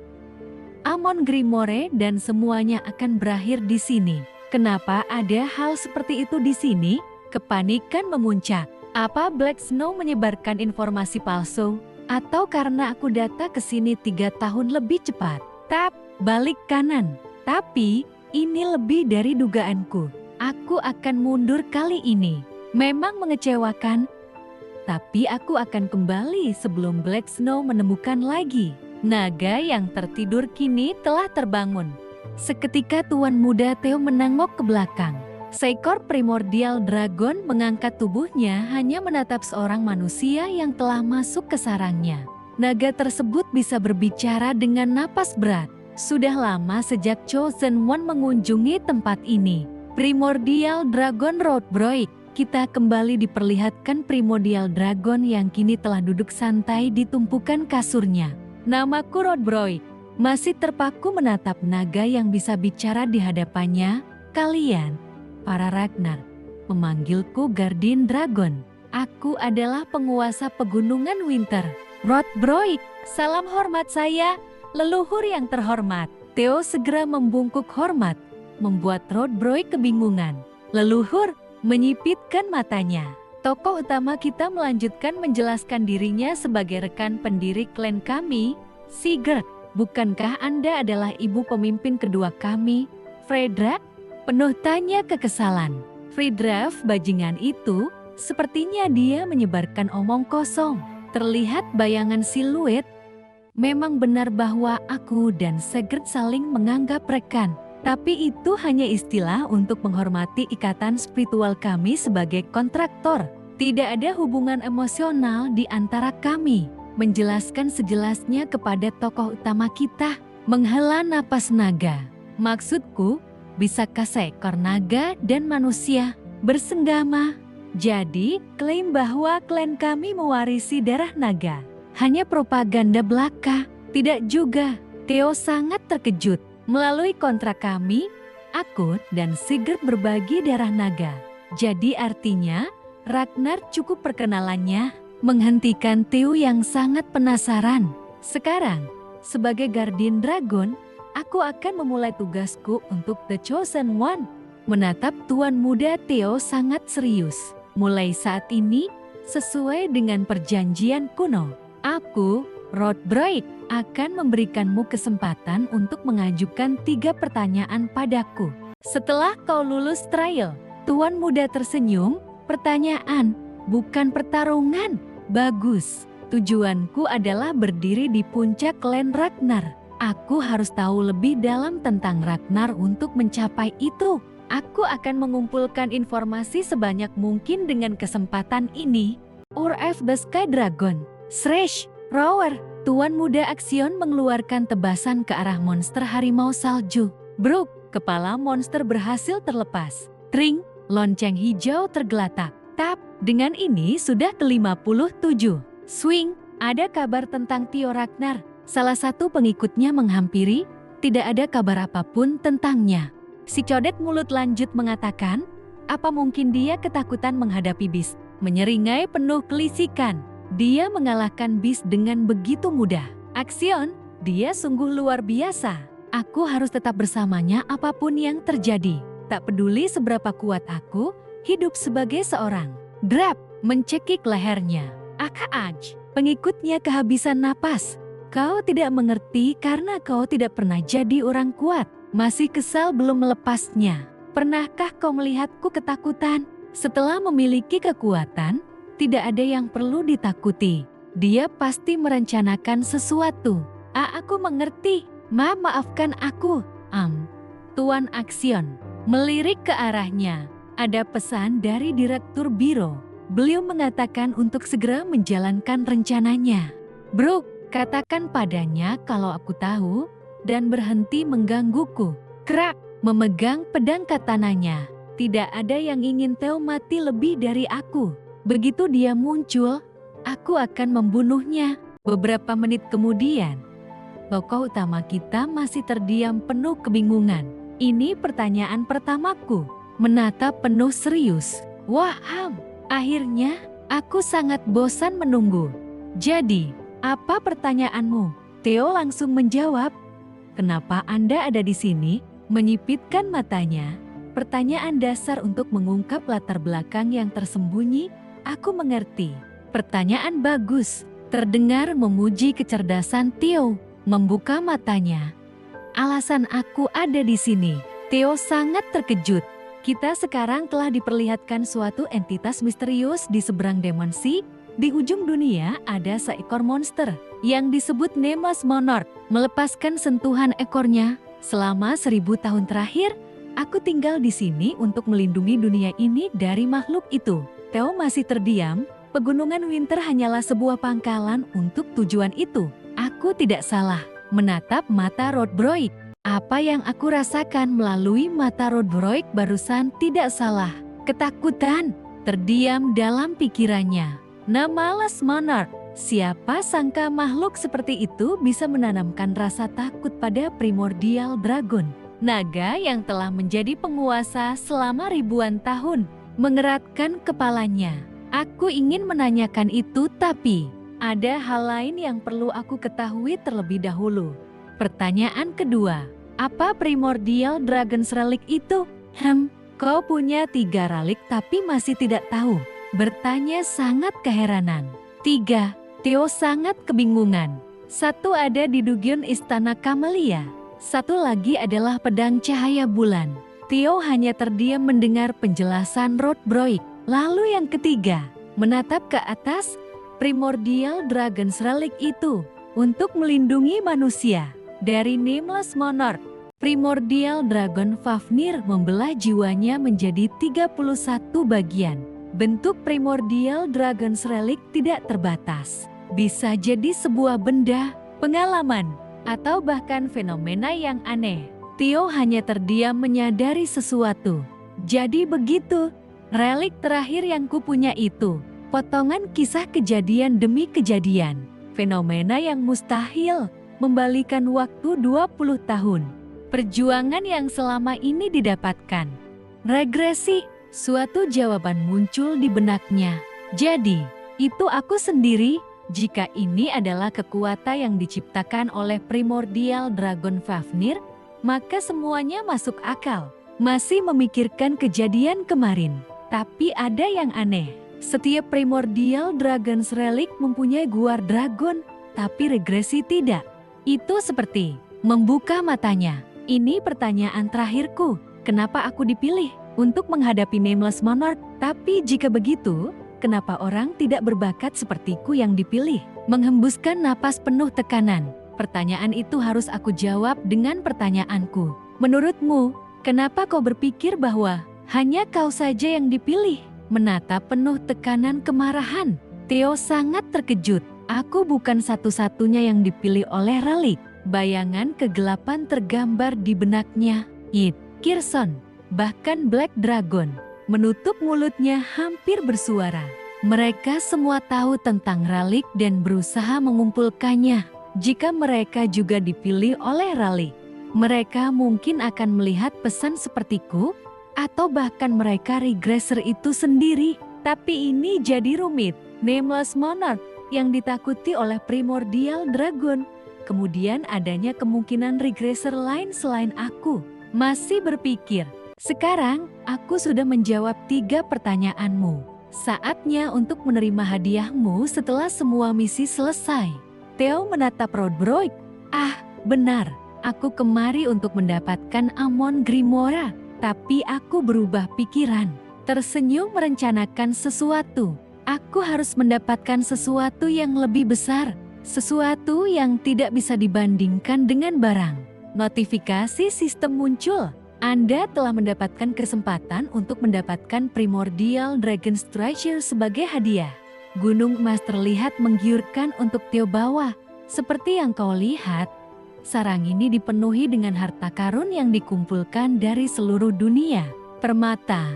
Amon Grimoire dan semuanya akan berakhir di sini. Kenapa ada hal seperti itu di sini? Kepanikan memuncak. Apa Black Snow menyebarkan informasi palsu? Atau karena aku datang ke sini 3 tahun lebih cepat? Tap, balik kanan. Tapi, ini lebih dari dugaanku. Aku akan mundur kali ini. Memang mengecewakan, tapi aku akan kembali sebelum Black Snow menemukan lagi. Naga yang tertidur kini telah terbangun. Seketika Tuan Muda Theo menengok ke belakang. Seekor primordial dragon mengangkat tubuhnya hanya menatap seorang manusia yang telah masuk ke sarangnya. Naga tersebut bisa berbicara dengan napas berat. Sudah lama sejak Chosen One mengunjungi tempat ini. Primordial Dragon Rodbroik. Kita kembali diperlihatkan primordial dragon yang kini telah duduk santai di tumpukan kasurnya. Namaku Rodbroik. Masih terpaku menatap naga yang bisa bicara di hadapannya. Kalian, para Ragnar, memanggilku Guardian Dragon. Aku adalah penguasa pegunungan Winter. Rodbroik, salam hormat saya, leluhur yang terhormat. Theo segera membungkuk hormat, membuat Rodbroik kebingungan. Leluhur, menyipitkan matanya. Tokoh utama kita melanjutkan menjelaskan dirinya sebagai rekan pendiri klan kami, Sigurd. Bukankah Anda adalah ibu pemimpin kedua kami, Fredra? Penuh tanya kekesalan. Fridraf bajingan itu, sepertinya dia menyebarkan omong kosong. Terlihat bayangan siluet. Memang benar bahwa aku dan Sigurd saling menganggap rekan. Tapi itu hanya istilah untuk menghormati ikatan spiritual kami sebagai kontraktor. Tidak ada hubungan emosional di antara kami. Menjelaskan sejelasnya kepada tokoh utama kita. Menghela napas naga. Maksudku, bisakah seekor naga dan manusia bersenggama? Jadi, klaim bahwa klan kami mewarisi darah naga hanya propaganda belaka? Tidak juga. Theo sangat terkejut. Melalui kontrak kami, aku dan Sigurd berbagi darah naga. Jadi artinya, Ragnar cukup perkenalannya. Menghentikan Theo yang sangat penasaran. Sekarang, sebagai Guardian Dragon, aku akan memulai tugasku untuk The Chosen One. Menatap Tuan Muda Theo sangat serius. Mulai saat ini, sesuai dengan perjanjian kuno, aku, Rodbroik, akan memberikanmu kesempatan untuk mengajukan 3 pertanyaan padaku. Setelah kau lulus trial, Tuan Muda tersenyum. Pertanyaan, bukan pertarungan. Bagus, tujuanku adalah berdiri di puncak klan Ragnar. Aku harus tahu lebih dalam tentang Ragnar untuk mencapai itu. Aku akan mengumpulkan informasi sebanyak mungkin dengan kesempatan ini. Urf the Sky Dragon, Shresh, Roar. Tuan Muda Axion mengeluarkan tebasan ke arah monster harimau salju. Bruk, kepala monster berhasil terlepas. Tring, lonceng hijau tergeletak. Tap, dengan ini sudah ke-57. Swing, ada kabar tentang Theo Ragnar. Salah satu pengikutnya menghampiri, tidak ada kabar apapun tentangnya. Si codet mulut lanjut mengatakan, apa mungkin dia ketakutan menghadapi bis? Menyeringai penuh kelisikan. Dia mengalahkan bis dengan begitu mudah. Axion, dia sungguh luar biasa. Aku harus tetap bersamanya apapun yang terjadi. Tak peduli seberapa kuat aku, hidup sebagai seorang. Grab, mencekik lehernya. Akaaj, pengikutnya kehabisan napas. Kau tidak mengerti karena kau tidak pernah jadi orang kuat. masih kesal belum melepasnya. Pernahkah kau melihatku ketakutan? Setelah memiliki kekuatan, tidak ada yang perlu ditakuti. Dia pasti merencanakan sesuatu. Aku mengerti. Maafkan aku. Tuan Axion melirik ke arahnya. Ada pesan dari Direktur Biro. Beliau mengatakan untuk segera menjalankan rencananya. Brooke, katakan padanya kalau aku tahu dan berhenti menggangguku. Krak, memegang pedang katananya. Tidak ada yang ingin Theo mati lebih dari aku. Begitu dia muncul, aku akan membunuhnya. Beberapa menit kemudian, tokoh utama kita masih terdiam penuh kebingungan. Ini pertanyaan pertamaku. Menatap penuh serius. Wah, akhirnya aku sangat bosan menunggu. Jadi, apa pertanyaanmu? Theo langsung menjawab. Kenapa Anda ada di sini? Menyipitkan matanya. Pertanyaan dasar untuk mengungkap latar belakang yang tersembunyi. Aku mengerti. Pertanyaan bagus. Terdengar memuji kecerdasan Theo. Membuka matanya. Alasan aku ada di sini. Theo sangat terkejut. Kita sekarang telah diperlihatkan suatu entitas misterius di seberang dimensi. Di ujung dunia ada seekor monster yang disebut Nameless Monarch. Melepaskan sentuhan ekornya, selama 1000 tahun terakhir, aku tinggal di sini untuk melindungi dunia ini dari makhluk itu. Theo masih terdiam. Pegunungan Winter hanyalah sebuah pangkalan untuk tujuan itu. Aku tidak salah menatap mata Rodbroik. Apa yang aku rasakan melalui mata Rodbroik barusan tidak salah. Ketakutan terdiam dalam pikirannya. Nameless Monarch. Siapa sangka makhluk seperti itu bisa menanamkan rasa takut pada Primordial Dragon. Naga yang telah menjadi penguasa selama ribuan tahun. Mengeratkan kepalanya. Aku ingin menanyakan itu, tapi ada hal lain yang perlu aku ketahui terlebih dahulu. Pertanyaan kedua, apa Primordial Dragon's Relic itu? Kau punya 3 relik tapi masih tidak tahu. Bertanya sangat keheranan. 3. Theo sangat kebingungan. 1 ada di Dugion Istana Camellia. 1 lagi adalah pedang cahaya bulan. Theo hanya terdiam mendengar penjelasan Rodbroik. Lalu yang ketiga, menatap ke atas. Primordial Dragon's Relic itu untuk melindungi manusia dari Nameless Monarch. Primordial Dragon Fafnir membelah jiwanya menjadi 31 bagian. Bentuk Primordial Dragon's Relic tidak terbatas. Bisa jadi sebuah benda, pengalaman, atau bahkan fenomena yang aneh. Theo hanya terdiam menyadari sesuatu. Jadi begitu, relik terakhir yang kupunya itu. Potongan kisah kejadian demi kejadian. Fenomena yang mustahil, membalikan waktu 20 tahun. Perjuangan yang selama ini didapatkan. Regresi, suatu jawaban muncul di benaknya. Jadi, itu aku sendiri. Jika ini adalah kekuatan yang diciptakan oleh Primordial Dragon Fafnir, maka semuanya masuk akal. Masih memikirkan kejadian kemarin. Tapi ada yang aneh. Setiap Primordial Dragon's Relic mempunyai guar dragon, tapi regresi tidak. Itu seperti membuka matanya. Ini pertanyaan terakhirku. Kenapa aku dipilih untuk menghadapi Nameless Monarch? Tapi jika begitu, kenapa orang tidak berbakat sepertiku yang dipilih? Menghembuskan napas penuh tekanan. Pertanyaan itu harus aku jawab dengan pertanyaanku. Menurutmu, kenapa kau berpikir bahwa hanya kau saja yang dipilih? Menatap penuh tekanan kemarahan. Theo sangat terkejut. Aku bukan satu-satunya yang dipilih oleh relik. Bayangan kegelapan tergambar di benaknya. Kirson, bahkan Black Dragon, menutup mulutnya hampir bersuara. Mereka semua tahu tentang relik dan berusaha mengumpulkannya. Jika mereka juga dipilih oleh relik, mereka mungkin akan melihat pesan sepertiku, atau bahkan mereka regresser itu sendiri. Tapi ini jadi rumit. Nameless Monarch yang ditakuti oleh Primordial Dragon. Kemudian adanya kemungkinan regresser lain selain aku. Masih berpikir. Sekarang, aku sudah menjawab 3 pertanyaanmu. Saatnya untuk menerima hadiahmu setelah semua misi selesai. Theo menatap Rodbroik. Benar. Aku kemari untuk mendapatkan Amon Grimora, tapi aku berubah pikiran. Tersenyum merencanakan sesuatu. Aku harus mendapatkan sesuatu yang lebih besar, sesuatu yang tidak bisa dibandingkan dengan barang. Notifikasi sistem muncul. Anda telah mendapatkan kesempatan untuk mendapatkan Primordial Dragon's Treasure sebagai hadiah. Gunung emas terlihat menggiurkan untuk Theo bawa. Seperti yang kau lihat, sarang ini dipenuhi dengan harta karun yang dikumpulkan dari seluruh dunia. Permata,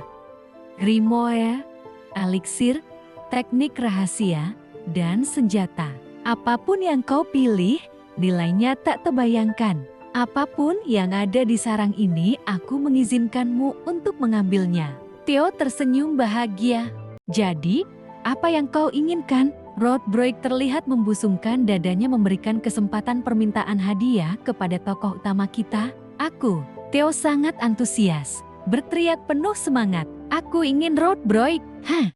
grimoire, eliksir, teknik rahasia, dan senjata. Apapun yang kau pilih, nilainya tak terbayangkan. Apapun yang ada di sarang ini, aku mengizinkanmu untuk mengambilnya. Theo tersenyum bahagia. Jadi, apa yang kau inginkan? Rodbrok terlihat membusungkan dadanya memberikan kesempatan permintaan hadiah kepada tokoh utama kita. Aku, Theo sangat antusias, berteriak penuh semangat. Aku ingin Rodbrok. Hai,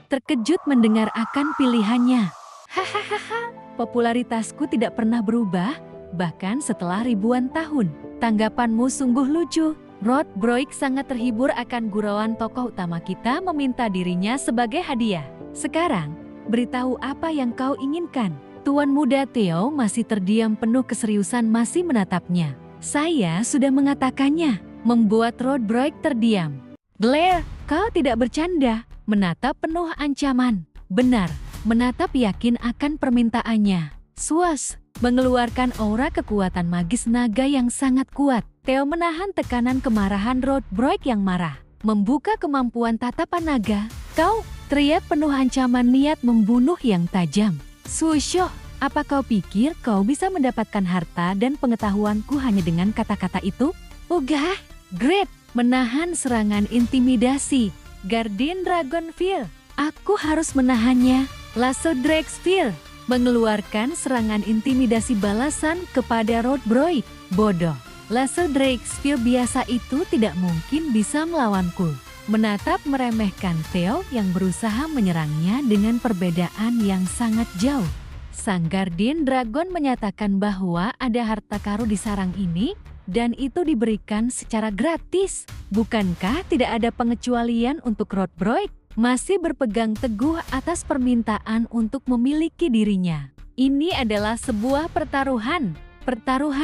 terkejut mendengar akan pilihannya. Hahaha, popularitasku tidak pernah berubah, bahkan setelah ribuan tahun. Tanggapanmu sungguh lucu. Rodbrok sangat terhibur akan gurauan tokoh utama kita meminta dirinya sebagai hadiah. Sekarang, beritahu apa yang kau inginkan. Tuan muda Theo masih terdiam penuh keseriusan masih menatapnya. Saya sudah mengatakannya, membuat Rodbrok terdiam. Blair, kau tidak bercanda, menatap penuh ancaman. Benar, menatap yakin akan permintaannya. Swas, mengeluarkan aura kekuatan magis naga yang sangat kuat. Theo menahan tekanan kemarahan Rodbrok yang marah. Membuka kemampuan tatapan naga. Kau, teriak penuh ancaman niat membunuh yang tajam. Susyoh, apa kau pikir kau bisa mendapatkan harta dan pengetahuanku hanya dengan kata-kata itu? Ogah, great, menahan serangan intimidasi. Guardian Dragonfire, aku harus menahannya. Lasso Dragsphere, mengeluarkan serangan intimidasi balasan kepada Rodbrok. Bodoh. Lasso Dragsphere biasa itu tidak mungkin bisa melawanku. Menatap meremehkan Theo yang berusaha menyerangnya dengan perbedaan yang sangat jauh. Sang Guardian Dragon menyatakan bahwa ada harta karun di sarang ini dan itu diberikan secara gratis. Bukankah tidak ada pengecualian untuk Rodbrok? Masih berpegang teguh atas permintaan untuk memiliki dirinya. Ini adalah sebuah pertaruhan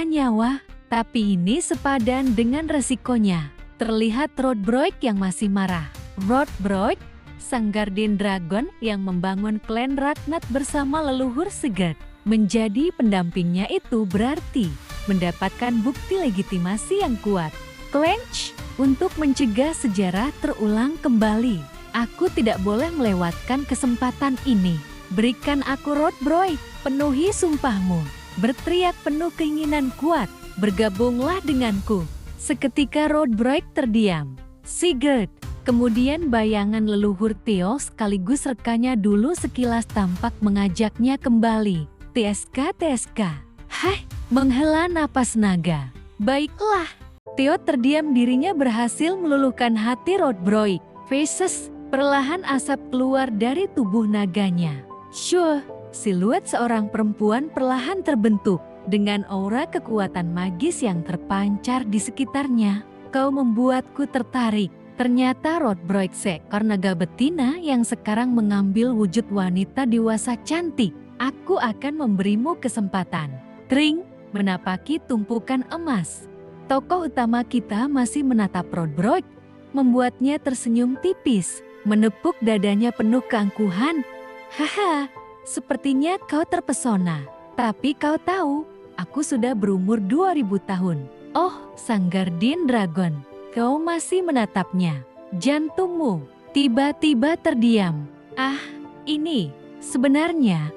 nyawa. Tapi ini sepadan dengan resikonya. Terlihat Rodbrok yang masih marah. Rodbrok, sang Guardian Dragon yang membangun klan Ragnat bersama leluhur Sigurd, menjadi pendampingnya itu berarti mendapatkan bukti legitimasi yang kuat. Clench, untuk mencegah sejarah terulang kembali. Aku tidak boleh melewatkan kesempatan ini. Berikan aku Rodbrok, penuhi sumpahmu. Berteriak penuh keinginan kuat. Bergabunglah denganku. Seketika Rodbrok terdiam. Sigurd, kemudian bayangan leluhur Theo sekaligus rekannya dulu sekilas tampak mengajaknya kembali. TSK. Hai, menghela napas naga. Baiklah. Theo terdiam, dirinya berhasil meluluhkan hati Rodbrok. Faces, perlahan asap keluar dari tubuh naganya. Siluet seorang perempuan perlahan terbentuk. Dengan aura kekuatan magis yang terpancar di sekitarnya, kau membuatku tertarik. Ternyata Rodbrok seekor naga betina yang sekarang mengambil wujud wanita dewasa cantik. Aku akan memberimu kesempatan. Tring, menapaki tumpukan emas. Tokoh utama kita masih menatap Rodbrok, membuatnya tersenyum tipis, menepuk dadanya penuh keangkuhan. Haha, sepertinya kau terpesona. Tapi kau tahu, aku sudah berumur 2000 tahun. Oh, sang Guardian Dragon, kau masih menatapnya. Jantungmu tiba-tiba terdiam. Ah, ini sebenarnya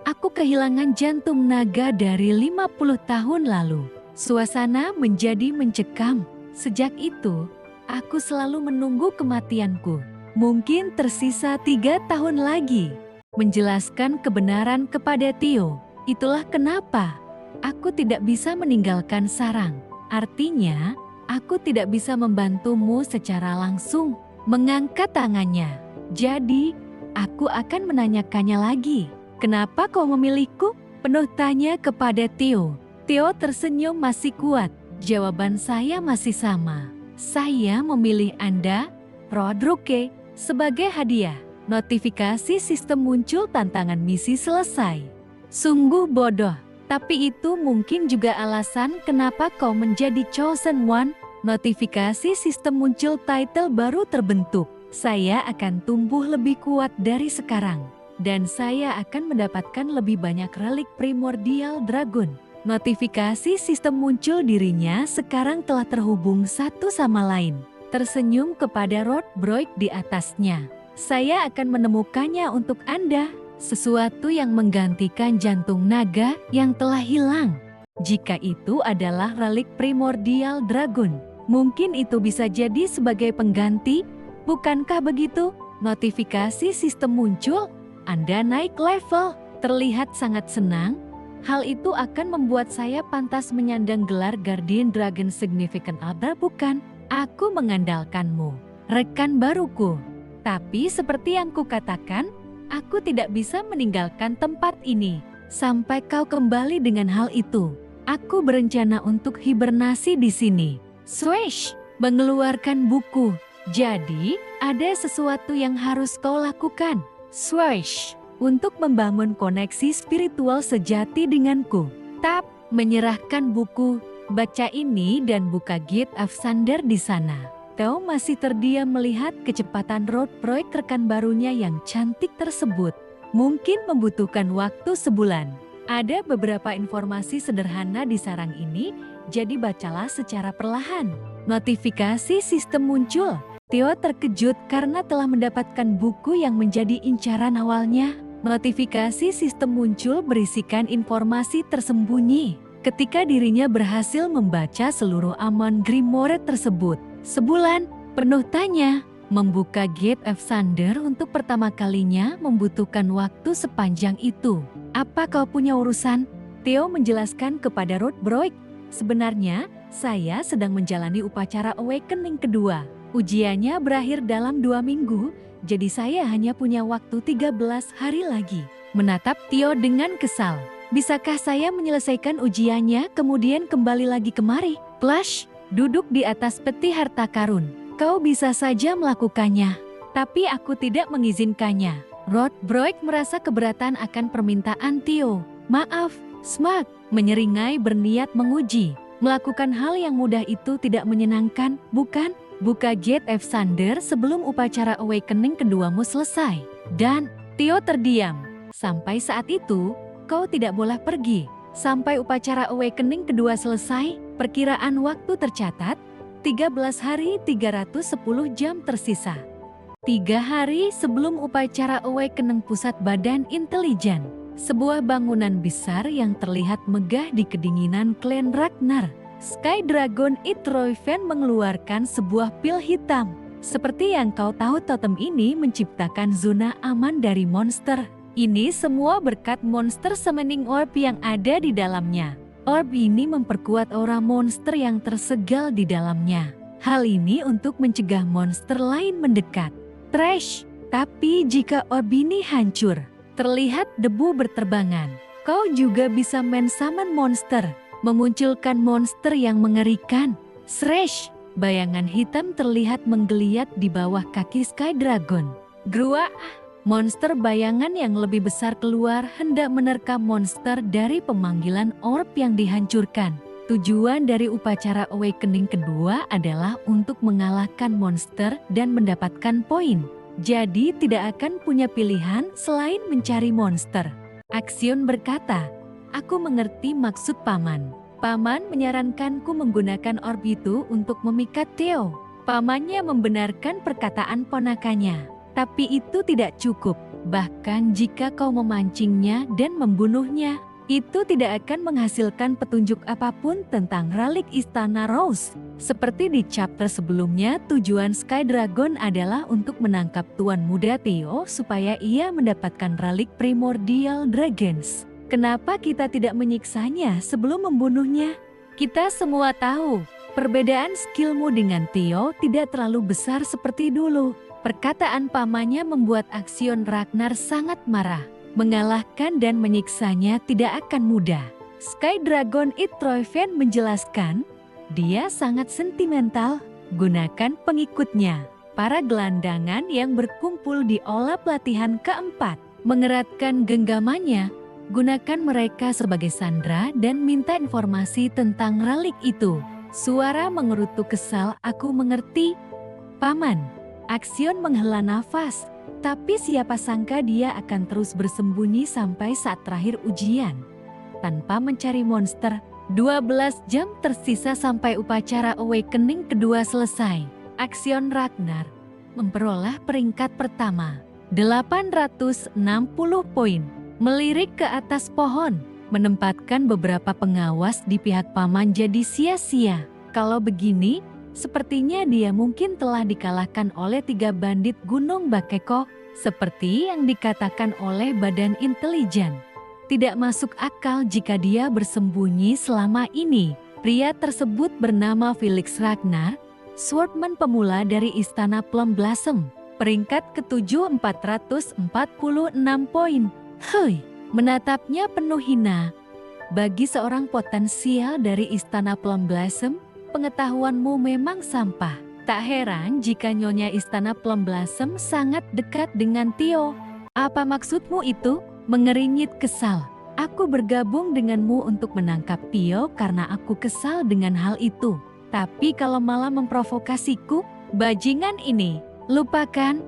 aku kehilangan jantung naga dari 50 tahun lalu. Suasana menjadi mencekam. Sejak itu, aku selalu menunggu kematianku. Mungkin tersisa 3 tahun lagi. Menjelaskan kebenaran kepada Theo. Itulah kenapa aku tidak bisa meninggalkan sarang. Artinya, aku tidak bisa membantumu secara langsung. Mengangkat tangannya. Jadi, aku akan menanyakannya lagi. Kenapa kau memilihku? Penuh tanya kepada Theo. Theo tersenyum masih kuat. Jawaban saya masih sama. Saya memilih Anda, Rodruke, sebagai hadiah. Notifikasi sistem muncul, tantangan misi selesai. Sungguh bodoh, tapi itu mungkin juga alasan kenapa kau menjadi chosen one. Notifikasi sistem muncul, title baru terbentuk. Saya akan tumbuh lebih kuat dari sekarang. Dan saya akan mendapatkan lebih banyak relik primordial dragon. Notifikasi sistem muncul, dirinya sekarang telah terhubung satu sama lain. Tersenyum kepada Rodbrok di atasnya. Saya akan menemukannya untuk Anda. Sesuatu yang menggantikan jantung naga yang telah hilang. Jika itu adalah relik primordial dragon, mungkin itu bisa jadi sebagai pengganti. Bukankah begitu? Notifikasi sistem muncul. Anda naik level. Terlihat sangat senang. Hal itu akan membuat saya pantas menyandang gelar Guardian Dragon Significant Other, bukan? Aku mengandalkanmu, rekan baruku. Tapi seperti yang kukatakan, aku tidak bisa meninggalkan tempat ini sampai kau kembali dengan hal itu. Aku berencana untuk hibernasi di sini. Swish, mengeluarkan buku. Jadi, ada sesuatu yang harus kau lakukan. Swish, untuk membangun koneksi spiritual sejati denganku. Tap, menyerahkan buku. Baca ini dan buka Gate of Thunder di sana. Theo masih terdiam melihat kecepatan Rodbrok rekan barunya yang cantik tersebut. Mungkin membutuhkan waktu sebulan. Ada beberapa informasi sederhana di sarang ini, jadi bacalah secara perlahan. Notifikasi sistem muncul. Theo terkejut karena telah mendapatkan buku yang menjadi incaran awalnya. Notifikasi sistem muncul berisikan informasi tersembunyi. Ketika dirinya berhasil membaca seluruh aman Grimoire tersebut. Sebulan, penuh tanya. Membuka Gate of Thunder untuk pertama kalinya membutuhkan waktu sepanjang itu. Apa kau punya urusan? Theo menjelaskan kepada Rodbrok. Sebenarnya, saya sedang menjalani upacara awakening kedua. Ujiannya berakhir dalam 2 minggu, jadi saya hanya punya waktu 13 hari lagi. Menatap Theo dengan kesal. Bisakah saya menyelesaikan ujiannya kemudian kembali lagi kemari? Plush, duduk di atas peti harta karun. Kau bisa saja melakukannya, tapi aku tidak mengizinkannya. Rodbrok merasa keberatan akan permintaan Theo. Maaf, Smart, menyeringai berniat menguji. Melakukan hal yang mudah itu tidak menyenangkan, bukan? Buka Gate of Thunder sebelum upacara awakening keduamu selesai. Dan Theo terdiam. Sampai saat itu, kau tidak boleh pergi. Sampai upacara awakening kedua selesai, perkiraan waktu tercatat, 13 hari 310 jam tersisa. 3 hari sebelum upacara awakening pusat badan intelijen. Sebuah bangunan besar yang terlihat megah di kedinginan Klan Ragnar. Sky Dragon Itroiven mengeluarkan sebuah pil hitam. Seperti yang kau tahu, totem ini menciptakan zona aman dari monster. Ini semua berkat monster Summoning Orb yang ada di dalamnya. Orb ini memperkuat aura monster yang tersegal di dalamnya. Hal ini untuk mencegah monster lain mendekat. Trash, tapi jika orb ini hancur, terlihat debu berterbangan. Kau juga bisa summon monster, memunculkan monster yang mengerikan. Srash, bayangan hitam terlihat menggeliat di bawah kaki Sky Dragon. Grua, monster bayangan yang lebih besar keluar hendak menerkam monster dari pemanggilan orb yang dihancurkan. Tujuan dari upacara awakening kedua adalah untuk mengalahkan monster dan mendapatkan poin. Jadi tidak akan punya pilihan selain mencari monster. Axion berkata, aku mengerti maksud Paman. Paman menyarankanku menggunakan orb itu untuk memikat Theo. Pamannya membenarkan perkataan ponakannya. Tapi itu tidak cukup. Bahkan jika kau memancingnya dan membunuhnya, itu tidak akan menghasilkan petunjuk apapun tentang relik Istana Rose. Seperti di chapter sebelumnya, tujuan Sky Dragon adalah untuk menangkap Tuan Muda Theo supaya ia mendapatkan relik Primordial Dragons. Kenapa kita tidak menyiksanya sebelum membunuhnya? Kita semua tahu, perbedaan skillmu dengan Theo tidak terlalu besar seperti dulu. Perkataan pamannya membuat Axion Ragnar sangat marah. Mengalahkan dan menyiksanya tidak akan mudah. Sky Dragon It Troyven menjelaskan, dia sangat sentimental, gunakan pengikutnya. Para gelandangan yang berkumpul di olah pelatihan keempat, mengeratkan genggamannya, gunakan mereka sebagai sandera dan minta informasi tentang relik itu. Suara mengerutu kesal, aku mengerti. Paman, Axion menghela nafas, tapi siapa sangka dia akan terus bersembunyi sampai saat terakhir ujian. Tanpa mencari monster, 12 jam tersisa sampai upacara awakening kedua selesai. Axion Ragnar memperoleh peringkat pertama, 860 poin. Melirik ke atas pohon, menempatkan beberapa pengawas di pihak paman jadi sia-sia. Kalau begini, sepertinya dia mungkin telah dikalahkan oleh 3 bandit Gunung Bakeko, seperti yang dikatakan oleh Badan Intelijen. Tidak masuk akal jika dia bersembunyi selama ini. Pria tersebut bernama Felix Ragnar, swordsman pemula dari Istana Plum Blossom. Peringkat ke-7 446 poin. Hei, menatapnya penuh hina. Bagi seorang potensial dari Istana Plum Blossom, pengetahuanmu memang sampah. Tak heran jika Nyonya Istana Plum Blossom sangat dekat dengan Theo. Apa maksudmu itu? Mengeringit kesal. Aku bergabung denganmu untuk menangkap Theo karena aku kesal dengan hal itu. Tapi kalau malah memprovokasiku, bajingan ini, lupakan.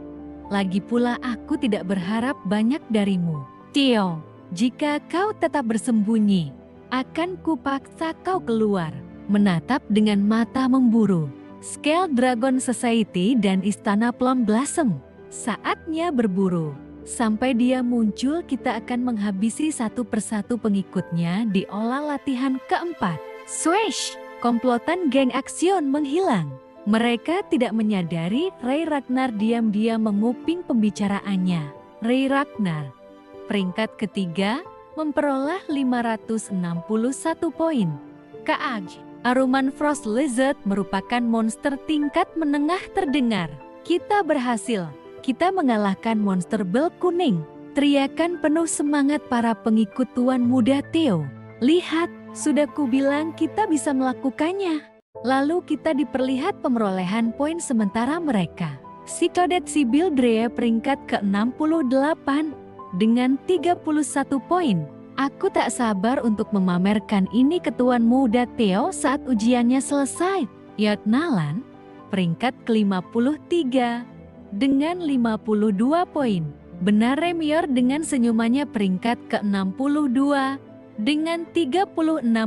Lagi pula aku tidak berharap banyak darimu. Theo, jika kau tetap bersembunyi, akan kupaksa kau keluar. Menatap dengan mata memburu. Scale Dragon Society dan Istana Plum Blossom. Saatnya berburu. Sampai dia muncul, kita akan menghabisi satu persatu pengikutnya di olah latihan keempat. Swish! Komplotan geng Axion menghilang. Mereka tidak menyadari Ray Ragnar diam-diam menguping pembicaraannya. Ray Ragnar, peringkat ketiga, memperoleh 561 poin. Kaaj, Aruman Frost Lizard merupakan monster tingkat menengah terdengar. Kita berhasil. Kita mengalahkan monster bel kuning. Teriakan penuh semangat para pengikut Tuan Muda Theo. Lihat, sudah kubilang kita bisa melakukannya. Lalu kita diperlihat pemerolehan poin sementara mereka. Sikodet Sibyl Drea peringkat ke-68 dengan 31 poin. Aku tak sabar untuk memamerkan ini ke Tuan Muda Theo saat ujiannya selesai. Yot Nalan, peringkat ke-53 dengan 52 poin. Benar Remior dengan senyumannya peringkat ke-62 dengan 36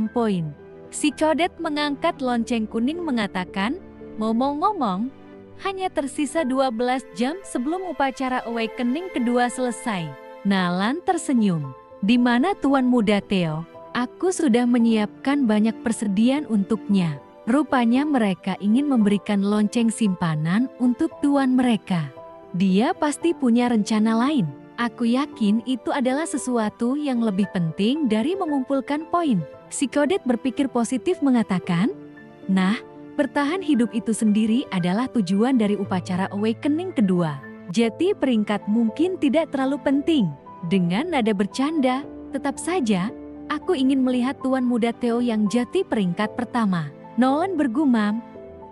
poin. Si Codet mengangkat lonceng kuning mengatakan, ngomong-ngomong, hanya tersisa 12 jam sebelum upacara awakening kedua selesai. Nalan tersenyum. Di mana Tuan Muda Theo? Aku sudah menyiapkan banyak persediaan untuknya. Rupanya mereka ingin memberikan lonceng simpanan untuk tuan mereka. Dia pasti punya rencana lain. Aku yakin itu adalah sesuatu yang lebih penting dari mengumpulkan poin. Si Kodet berpikir positif mengatakan, nah, bertahan hidup itu sendiri adalah tujuan dari upacara awakening kedua. Jadi peringkat mungkin tidak terlalu penting. Dengan nada bercanda, tetap saja, aku ingin melihat Tuan Muda Theo yang jati peringkat pertama. Nolan bergumam,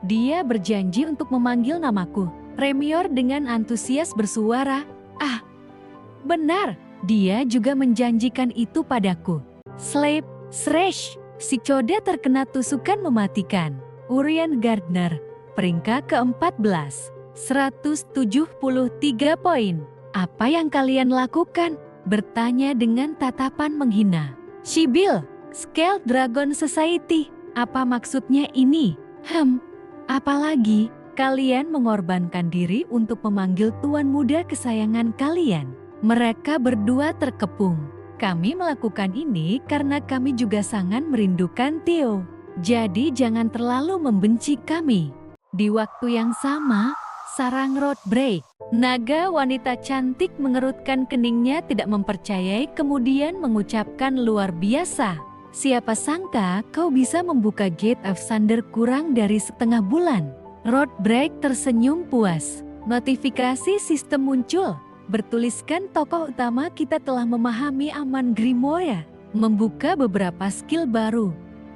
dia berjanji untuk memanggil namaku. Remior dengan antusias bersuara, ah, benar, dia juga menjanjikan itu padaku. Slap, sresh, si Coda terkena tusukan mematikan. Urian Gardner, peringkat ke-14, 173 poin. Apa yang kalian lakukan? Bertanya dengan tatapan menghina. Sibyl, Scale Dragon Society. Apa maksudnya ini? Apalagi kalian mengorbankan diri untuk memanggil tuan muda kesayangan kalian. Mereka berdua terkepung. Kami melakukan ini karena kami juga sangat merindukan Theo. Jadi jangan terlalu membenci kami. Di waktu yang sama, sarang road break. Naga wanita cantik mengerutkan keningnya tidak mempercayai kemudian mengucapkan luar biasa. Siapa sangka kau bisa membuka Gate of Thunder kurang dari setengah bulan. Roadbreak tersenyum puas. Notifikasi sistem muncul. Bertuliskan tokoh utama kita telah memahami aman Grimoire. membuka beberapa skill baru.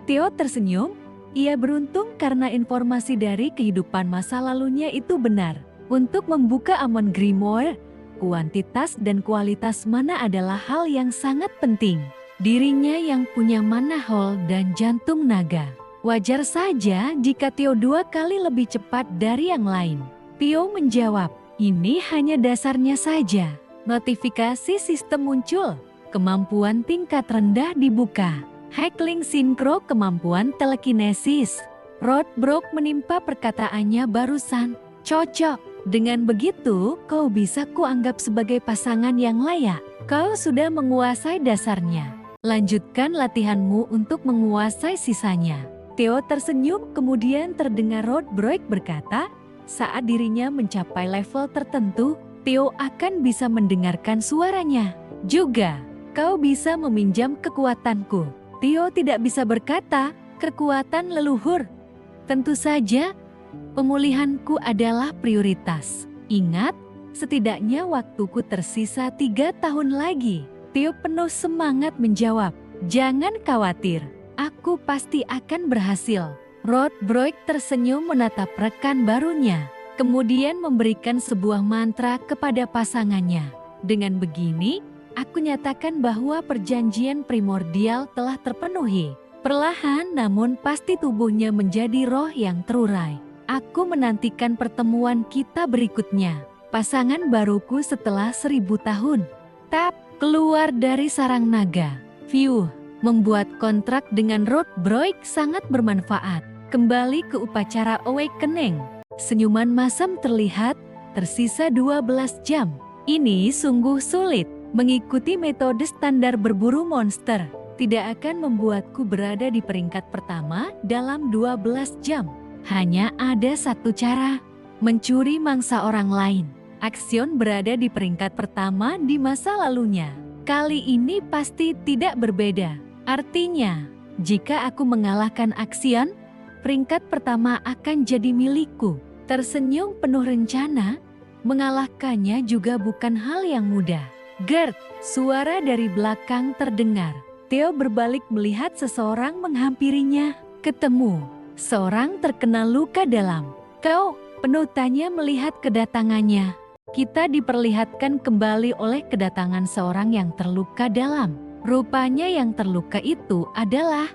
Theo tersenyum. Ia beruntung karena informasi dari kehidupan masa lalunya itu benar. Untuk membuka Amon Grimoire, kuantitas dan kualitas mana adalah hal yang sangat penting. Dirinya yang punya mana hole dan jantung naga. Wajar saja jika Theo 2 kali lebih cepat dari yang lain. Theo menjawab, ini hanya dasarnya saja. Notifikasi sistem muncul. Kemampuan tingkat rendah dibuka. Heckling sinkro kemampuan telekinesis. Roadblock menimpa perkataannya barusan. Cocok. Dengan begitu, kau bisa kuanggap sebagai pasangan yang layak. Kau sudah menguasai dasarnya. Lanjutkan latihanmu untuk menguasai sisanya. Theo tersenyum, kemudian terdengar Roadblock berkata, saat dirinya mencapai level tertentu, Theo akan bisa mendengarkan suaranya. Juga, kau bisa meminjam kekuatanku. Theo tidak bisa berkata, kekuatan leluhur. Tentu saja, pemulihanku adalah prioritas. Ingat, setidaknya waktuku tersisa 3 tahun lagi. Theo penuh semangat menjawab, jangan khawatir, aku pasti akan berhasil. Roadblock tersenyum menatap rekan barunya, kemudian memberikan sebuah mantra kepada pasangannya. Dengan begini, aku nyatakan bahwa perjanjian primordial telah terpenuhi. Perlahan namun pasti tubuhnya menjadi roh yang terurai. Aku menantikan pertemuan kita berikutnya. Pasangan baruku setelah 1000 tahun. Tap, keluar dari sarang naga. View, membuat kontrak dengan Roadblock sangat bermanfaat. Kembali ke upacara Awakening. Senyuman masam terlihat, tersisa 12 jam. Ini sungguh sulit. Mengikuti metode standar berburu monster tidak akan membuatku berada di peringkat pertama dalam 12 jam. Hanya ada satu cara, mencuri mangsa orang lain. Axion berada di peringkat pertama di masa lalunya. Kali ini pasti tidak berbeda. Artinya, jika aku mengalahkan Axion, peringkat pertama akan jadi milikku. Tersenyum penuh rencana, mengalahkannya juga bukan hal yang mudah. Gerd, suara dari belakang terdengar. Theo berbalik melihat seseorang menghampirinya. Ketemu, seorang terkena luka dalam. Kau, penuh tanya melihat kedatangannya. Kita diperlihatkan kembali oleh kedatangan seorang yang terluka dalam. Rupanya yang terluka itu adalah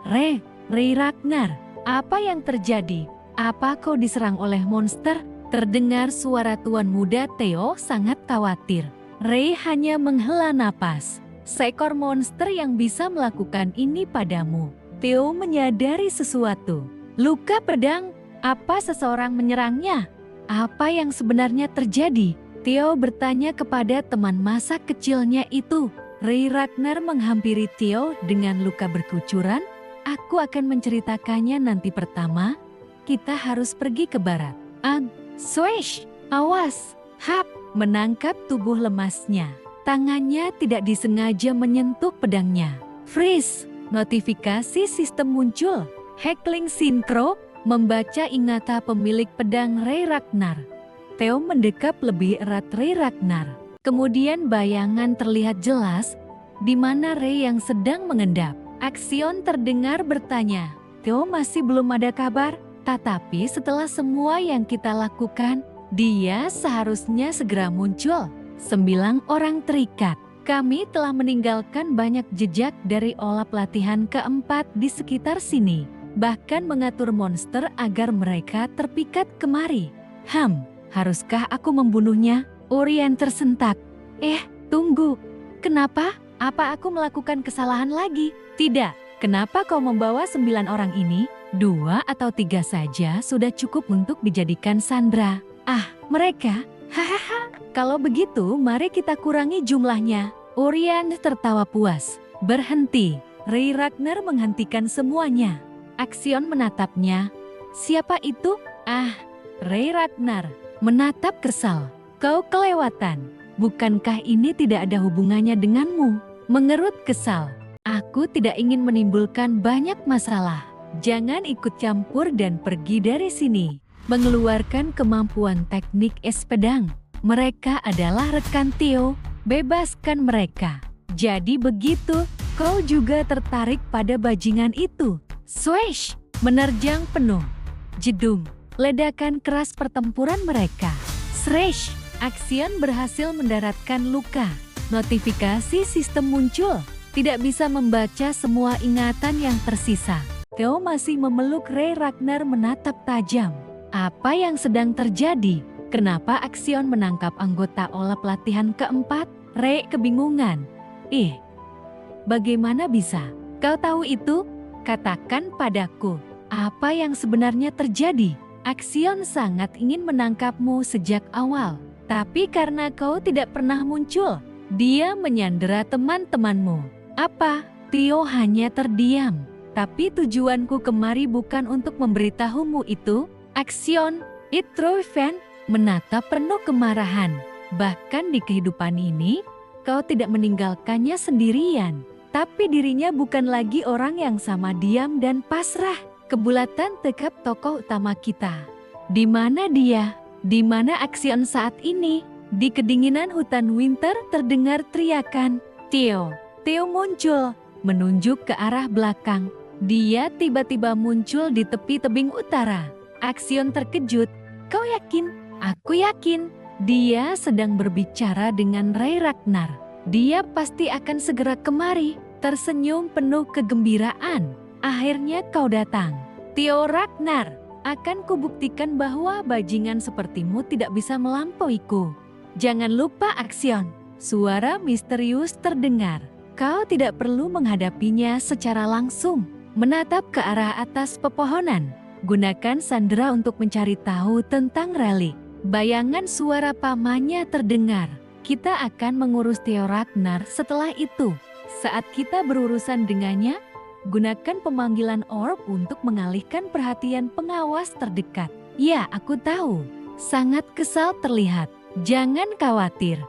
Ray Ragnar. Apa yang terjadi? Apa kau diserang oleh monster? Terdengar suara tuan muda Theo sangat khawatir. Ray hanya menghela napas. Seekor monster yang bisa melakukan ini padamu. Theo menyadari sesuatu. Luka pedang, apa seseorang menyerangnya? Apa yang sebenarnya terjadi? Theo bertanya kepada teman masa kecilnya itu. Ray Ragnar menghampiri Theo dengan luka berkucuran. Aku akan menceritakannya nanti. Pertama, kita harus pergi ke barat. Swish, awas, hap, menangkap tubuh lemasnya. Tangannya tidak disengaja menyentuh pedangnya. Freeze, notifikasi sistem muncul. Heckling sinkro, membaca ingata pemilik pedang Ray Ragnar. Theo mendekap lebih erat Ray Ragnar. Kemudian bayangan terlihat jelas, di mana Ray yang sedang mengendap. Axion terdengar bertanya, Theo masih belum ada kabar, tetapi setelah semua yang kita lakukan, dia seharusnya segera muncul. 9 orang terikat. Kami telah meninggalkan banyak jejak dari olap latihan keempat di sekitar sini. Bahkan mengatur monster agar mereka terpikat kemari. Haruskah aku membunuhnya? Orien tersentak. Tunggu. Kenapa? Apa aku melakukan kesalahan lagi? Tidak. Kenapa kau membawa 9 orang ini? 2 atau 3 saja sudah cukup untuk dijadikan sandera. Mereka? Hahaha. Kalau begitu, mari kita kurangi jumlahnya. Orien tertawa puas. Berhenti. Ray Ragnar menghentikan semuanya. Axion menatapnya. Siapa itu? Ray Ragnar menatap kesal. Kau kelewatan. Bukankah ini tidak ada hubungannya denganmu? Mengerut kesal. Aku tidak ingin menimbulkan banyak masalah. Jangan ikut campur dan pergi dari sini. Mengeluarkan kemampuan teknik es pedang. Mereka adalah rekan Theo. Bebaskan mereka. Jadi begitu, Kau juga tertarik pada bajingan itu. Swish! Menerjang penuh. Jedung! Ledakan keras pertempuran mereka. Sresh! Axion berhasil mendaratkan luka. Notifikasi sistem muncul. Tidak bisa membaca semua ingatan yang tersisa. Theo masih memeluk Ray. Ragnar menatap tajam. Apa yang sedang terjadi? Kenapa Axion menangkap anggota olah pelatihan keempat? Ray kebingungan. Bagaimana bisa? Kau tahu itu? Katakan padaku. Apa yang sebenarnya terjadi? Axion sangat ingin menangkapmu sejak awal. Tapi karena kau tidak pernah muncul, dia menyandera teman-temanmu. Apa? Theo hanya terdiam. Tapi tujuanku kemari bukan untuk memberitahumu itu. Axion, Itroven menatap penuh kemarahan. Bahkan di kehidupan ini, kau tidak meninggalkannya sendirian. Tapi dirinya bukan lagi orang yang sama diam dan pasrah. Kebulatan tekap tokoh utama kita. Di mana dia? Di mana Axion saat ini? Di kedinginan hutan winter terdengar teriakan. Theo. Theo muncul, menunjuk ke arah belakang. Dia tiba-tiba muncul di tepi tebing utara. Axion terkejut. Kau yakin? Aku yakin. Dia sedang berbicara dengan Ray Ragnar. Dia pasti akan segera kemari. Tersenyum penuh kegembiraan. Akhirnya kau datang. Theo Ragnar, akan kubuktikan bahwa bajingan sepertimu tidak bisa melampauiku. Jangan lupa Axion. Suara misterius terdengar. Kau tidak perlu menghadapinya secara langsung. Menatap ke arah atas pepohonan. Gunakan sandera untuk mencari tahu tentang relik. Bayangan suara pamannya terdengar. Kita akan mengurus Theo Ragnar setelah itu. Saat kita berurusan dengannya, gunakan pemanggilan orb untuk mengalihkan perhatian pengawas terdekat. Ya, aku tahu. Sangat kesal terlihat. Jangan khawatir.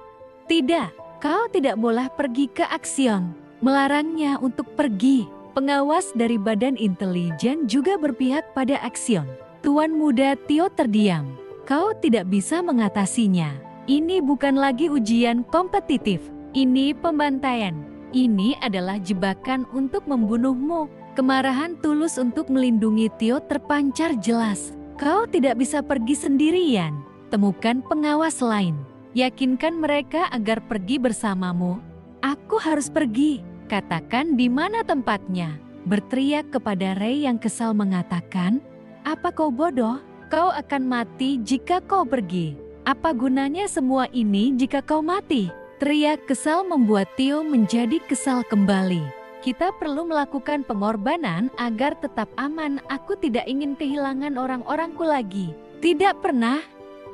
Tidak, kau tidak boleh pergi ke Axion. Melarangnya untuk pergi. Pengawas dari badan intelijen juga berpihak pada Axion. Tuan muda Theo terdiam. Kau tidak bisa mengatasinya. Ini bukan lagi ujian kompetitif. Ini pembantaian. Ini adalah jebakan untuk membunuhmu. Kemarahan tulus untuk melindungi Theo terpancar jelas. Kau tidak bisa pergi sendirian. Temukan pengawas lain. Yakinkan mereka agar pergi bersamamu. Aku harus pergi. Katakan di mana tempatnya. Berteriak kepada Ray yang kesal mengatakan, apa kau bodoh? Kau akan mati jika kau pergi. Apa gunanya semua ini jika kau mati? Teriak kesal membuat Theo menjadi kesal kembali. Kita perlu melakukan pengorbanan agar tetap aman. Aku tidak ingin kehilangan orang-orangku lagi. Tidak pernah.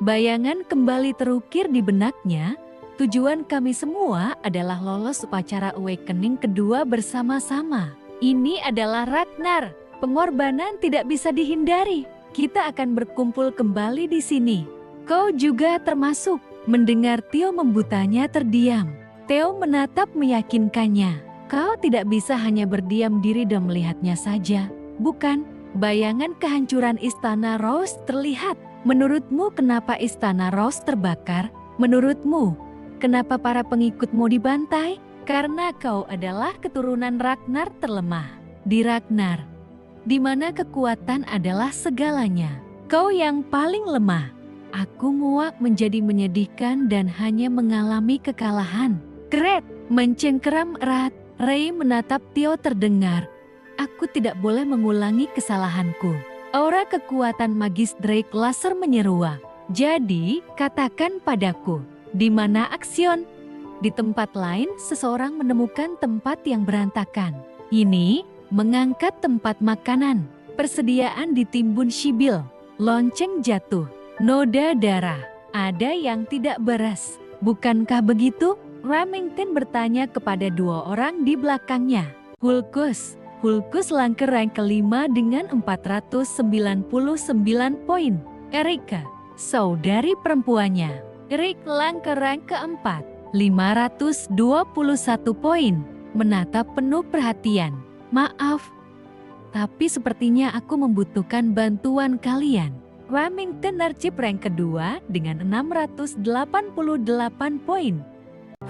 Bayangan kembali terukir di benaknya. Tujuan kami semua adalah lolos upacara awakening kedua bersama-sama. Ini adalah Ragnar. Pengorbanan tidak bisa dihindari. Kita akan berkumpul kembali di sini. Kau juga termasuk. Mendengar Theo membutanya terdiam. Theo menatap meyakinkannya. Kau tidak bisa hanya berdiam diri dan melihatnya saja. Bukan, bayangan kehancuran Istana Rose terlihat. Menurutmu kenapa Istana Rose terbakar? Menurutmu, kenapa para pengikutmu dibantai? Karena kau adalah keturunan Ragnar terlemah. Di Ragnar, di mana kekuatan adalah segalanya. Kau yang paling lemah. Aku muak menjadi menyedihkan dan hanya mengalami kekalahan. Kret, mencengkeram erat. Ray menatap Theo terdengar. Aku tidak boleh mengulangi kesalahanku. Aura kekuatan magis Drake laser menyeruak. Jadi, katakan padaku, di mana Axion? Di tempat lain, seseorang menemukan tempat yang berantakan. Ini mengangkat tempat makanan. Persediaan ditimbun Sibyl. Lonceng jatuh. Noda darah. Ada yang tidak beres. Bukankah begitu? Remington bertanya kepada dua orang di belakangnya. Hulkus. Hulkus langkah rank kelima dengan 499 poin. Erika, saudari perempuannya. Erik langkah rank keempat. 521 poin. Menatap penuh perhatian. Maaf, tapi sepertinya aku membutuhkan bantuan kalian. Remington Archip rank kedua dengan 688 poin.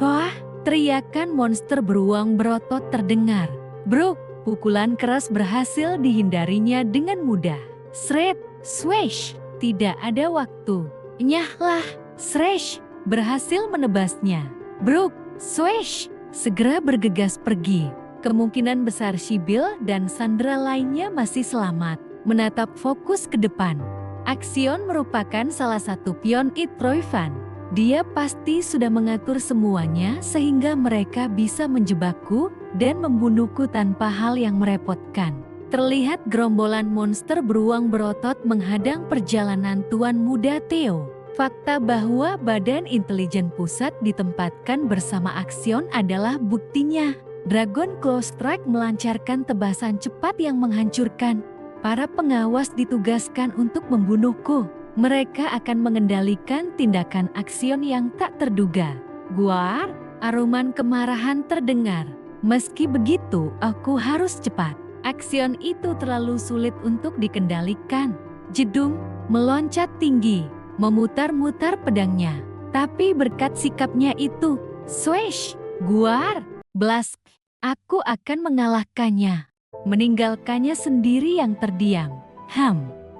Wah, Teriakan monster beruang berotot terdengar. Bruk, pukulan keras berhasil dihindarinya dengan mudah. Shred, swish, tidak ada waktu. Nyahlah, sresh, berhasil menebasnya. Bruk, swish, segera bergegas pergi. Kemungkinan besar Sibyl dan Sandra lainnya masih selamat. Menatap fokus ke depan. Axion merupakan salah satu pion It Royvan. Dia pasti sudah mengatur semuanya sehingga mereka bisa menjebakku dan membunuhku tanpa hal yang merepotkan. Terlihat gerombolan monster beruang berotot menghadang perjalanan Tuan Muda Theo. Fakta bahwa Badan Intelijen Pusat ditempatkan bersama Axion adalah buktinya. Dragon Claw Strike melancarkan tebasan cepat yang menghancurkan. Para pengawas ditugaskan untuk membunuhku. Mereka akan mengendalikan tindakan Axion yang tak terduga. Guar, aruman kemarahan terdengar. Meski begitu, aku harus cepat. Axion itu terlalu sulit untuk dikendalikan. Jedung meloncat tinggi, memutar-mutar pedangnya. Tapi berkat sikapnya itu, swish, guar, blast, aku akan mengalahkannya. Meninggalkannya sendiri yang terdiam.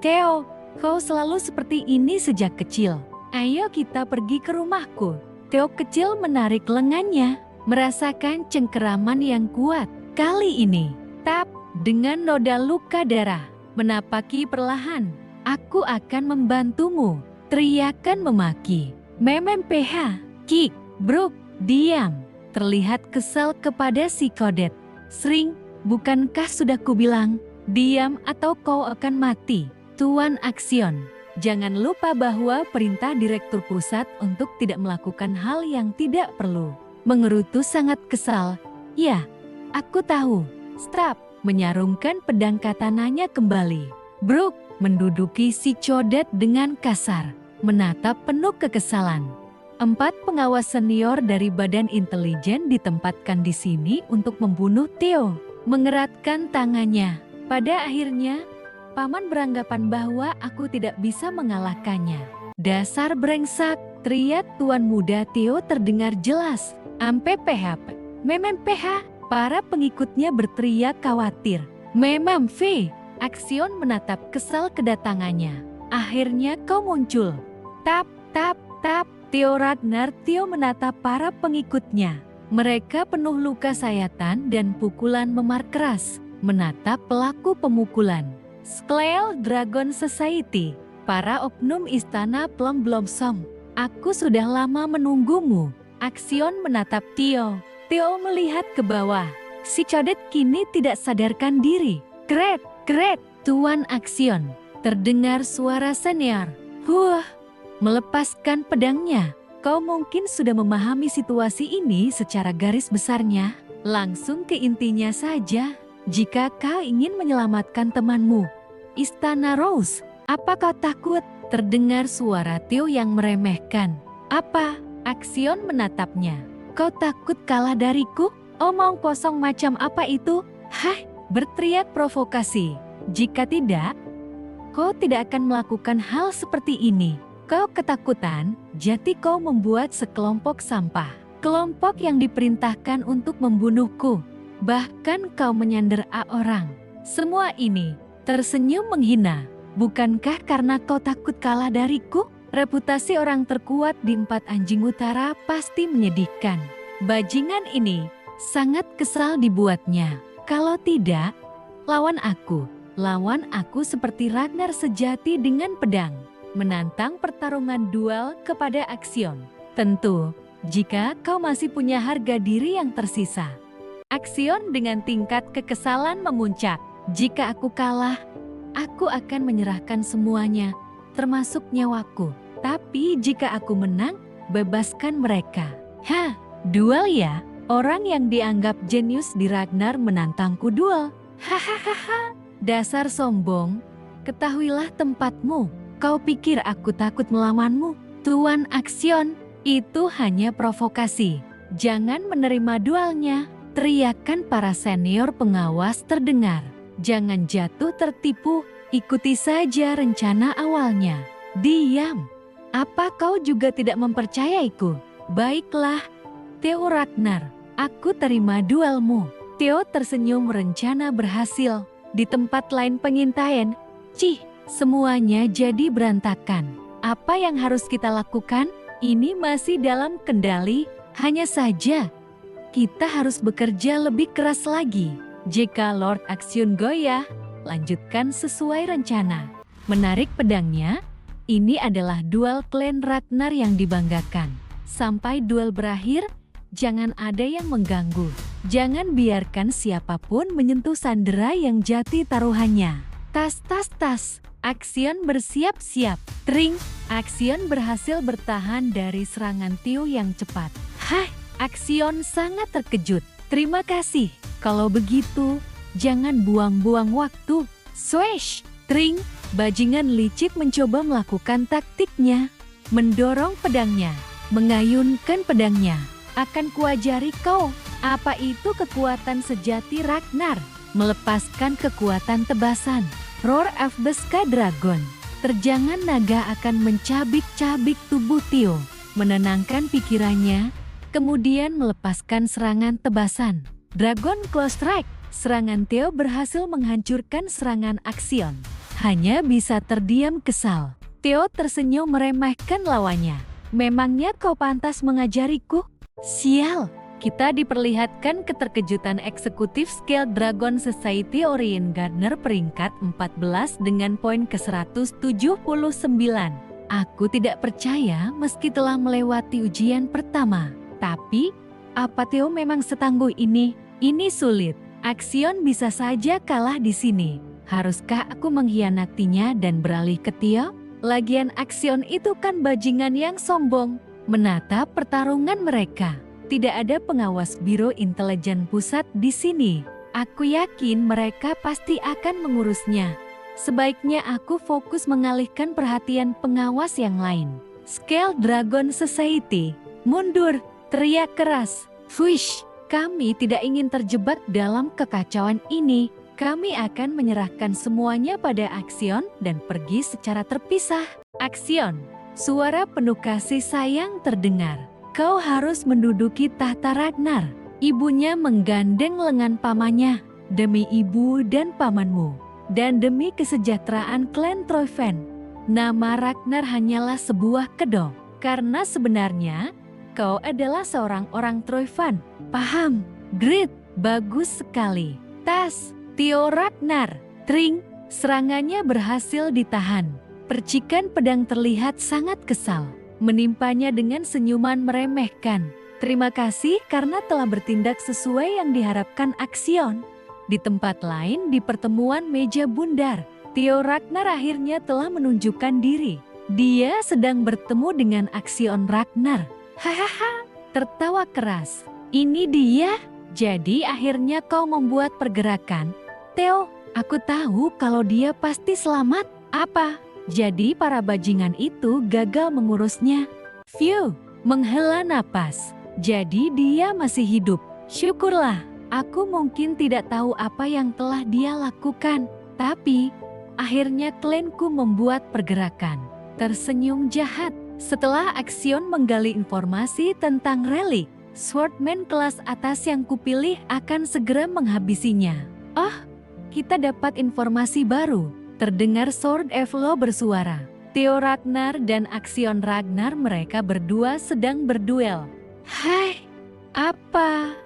Theo, kau selalu seperti ini sejak kecil. Ayo kita pergi ke rumahku. Theo kecil menarik lengannya, merasakan cengkeraman yang kuat. Kali ini, tap, dengan noda luka darah, menapaki perlahan. Aku akan membantumu. Teriakan memaki. Memem PH, kick, bruk, diam. Terlihat kesal kepada si Kodet. Sring, bukankah sudah kubilang, diam atau kau akan mati. Tuan Axion, jangan lupa bahwa perintah Direktur Pusat untuk tidak melakukan hal yang tidak perlu. Mengerutu sangat kesal. Ya, aku tahu. Strap, menyarungkan pedang katananya kembali. Bruk, menduduki si Codet dengan kasar, menatap penuh kekesalan. 4 pengawas senior dari Badan Intelijen ditempatkan di sini untuk membunuh Theo. Mengeratkan tangannya. Pada akhirnya, Paman beranggapan bahwa aku tidak bisa mengalahkannya. Dasar brengsek, teriak Tuan Muda Theo terdengar jelas. Ampe PHP, memem PH, para pengikutnya berteriak khawatir. Memam V, Axion menatap kesal kedatangannya. Akhirnya kau muncul. Tap, tap, tap, Theo Ragnar. Theo menatap para pengikutnya. Mereka penuh luka sayatan dan pukulan memar keras. Menatap pelaku pemukulan. Skleal Dragon Society, para oknum istana Plum Blossom. Aku sudah lama menunggumu. Axion menatap Theo. Theo melihat ke bawah. Si Codet kini tidak sadarkan diri. Kret, kret, Tuan Axion. Terdengar suara senior. Melepaskan pedangnya. Kau mungkin sudah memahami situasi ini secara garis besarnya. Langsung ke intinya saja. Jika kau ingin menyelamatkan temanmu, Istana Rose, apa kau takut? Terdengar suara Theo yang meremehkan. Apa? Axion menatapnya. Kau takut kalah dariku? Omong kosong macam apa itu? Hah? Berteriak provokasi. Jika tidak, kau tidak akan melakukan hal seperti ini. Kau ketakutan, jadi kau membuat sekelompok sampah. Kelompok yang diperintahkan untuk membunuhku. Bahkan kau menyandera orang. Semua ini tersenyum menghina. Bukankah karena kau takut kalah dariku? Reputasi orang terkuat di 4 anjing utara pasti menyedihkan. Bajingan ini sangat kesal dibuatnya. Kalau tidak, lawan aku. Lawan aku seperti Ragnar sejati dengan pedang. Menantang pertarungan duel kepada Axion. Tentu, jika kau masih punya harga diri yang tersisa. Axion dengan tingkat kekesalan memuncak. Jika aku kalah, aku akan menyerahkan semuanya, termasuk nyawaku. Tapi jika aku menang, bebaskan mereka. Duel ya? Orang yang dianggap jenius di Ragnar menantangku duel. Hahaha, dasar sombong. Ketahuilah tempatmu. Kau pikir aku takut melawanmu? Tuan Axion, itu hanya provokasi. Jangan menerima duelnya. Teriakan para senior pengawas terdengar. Jangan jatuh tertipu, ikuti saja rencana awalnya. Diam. Apa kau juga tidak mempercayaiku? Baiklah, Theo Ragnar, aku terima duelmu. Theo tersenyum rencana berhasil. Di tempat lain pengintaian, semuanya jadi berantakan. Apa yang harus kita lakukan? Ini masih dalam kendali, hanya saja kita harus bekerja lebih keras lagi. Jika Lord Axion goyah, lanjutkan sesuai rencana. Menarik pedangnya, ini adalah duel klan Ragnar yang dibanggakan. Sampai duel berakhir, jangan ada yang mengganggu. Jangan biarkan siapapun menyentuh sandera yang jati taruhannya. Tas. Axion bersiap-siap. Tring, Axion berhasil bertahan dari serangan Theo yang cepat. Axion sangat terkejut. Terima kasih. Kalau begitu, jangan buang-buang waktu. Swish! Tring, bajingan licik mencoba melakukan taktiknya. Mendorong pedangnya, mengayunkan pedangnya. Akan kuajari kau, apa itu kekuatan sejati Ragnar. Melepaskan kekuatan tebasan. Roar of the Sky Dragon. Terjangan naga akan mencabik-cabik tubuh Theo. Menenangkan pikirannya, kemudian melepaskan serangan tebasan. Dragon Claw Strike. Serangan Theo berhasil menghancurkan serangan Axion. Hanya bisa terdiam kesal. Theo tersenyum meremehkan lawannya. Memangnya kau pantas mengajariku? Sial! Kita diperlihatkan keterkejutan eksekutif Scale Dragon Society Orion Gardner peringkat 14 dengan poin ke-179. Aku tidak percaya meski telah melewati ujian pertama. Tapi, apa Theo memang setangguh ini? Ini sulit. Axion bisa saja kalah di sini. Haruskah aku mengkhianatinya dan beralih ke Theo? Lagian Axion itu kan bajingan yang sombong. Menatap pertarungan mereka. Tidak ada pengawas Biro Intelijen Pusat di sini. Aku yakin mereka pasti akan mengurusnya. Sebaiknya aku fokus mengalihkan perhatian pengawas yang lain. Scale Dragon Society, mundur, teriak keras. Fuish, kami tidak ingin terjebak dalam kekacauan ini. Kami akan menyerahkan semuanya pada Axion dan pergi secara terpisah. Axion, suara penuh kasih sayang terdengar. Kau harus menduduki tahta Ragnar. Ibunya menggandeng lengan pamannya. Demi ibu dan pamanmu. Dan demi kesejahteraan klan Troyfen. Nama Ragnar hanyalah sebuah kedok. Karena sebenarnya, kau adalah seorang orang Troyfen. Paham? Great, bagus sekali. Tas, Theo Ragnar. Tring, serangannya berhasil ditahan. Percikan pedang terlihat sangat kesal. Menimpanya dengan senyuman meremehkan. Terima kasih karena telah bertindak sesuai yang diharapkan Axion. Di tempat lain di pertemuan meja bundar, Theo Ragnar akhirnya telah menunjukkan diri. Dia sedang bertemu dengan Axion Ragnar. Hahaha, tertawa keras. Ini dia, jadi akhirnya kau membuat pergerakan. Theo, aku tahu kalau dia pasti selamat. Apa? Jadi para bajingan itu gagal mengurusnya. Phew, menghela napas. Jadi dia masih hidup. Syukurlah, aku mungkin tidak tahu apa yang telah dia lakukan. Tapi, akhirnya klanku membuat pergerakan. Tersenyum jahat. Setelah Axion menggali informasi tentang relik, Swordman kelas atas yang kupilih akan segera menghabisinya. Oh, kita dapat informasi baru. Terdengar Sword Evlo bersuara. Theo Ragnar dan Axion Ragnar mereka berdua sedang berduel. Hai, apa?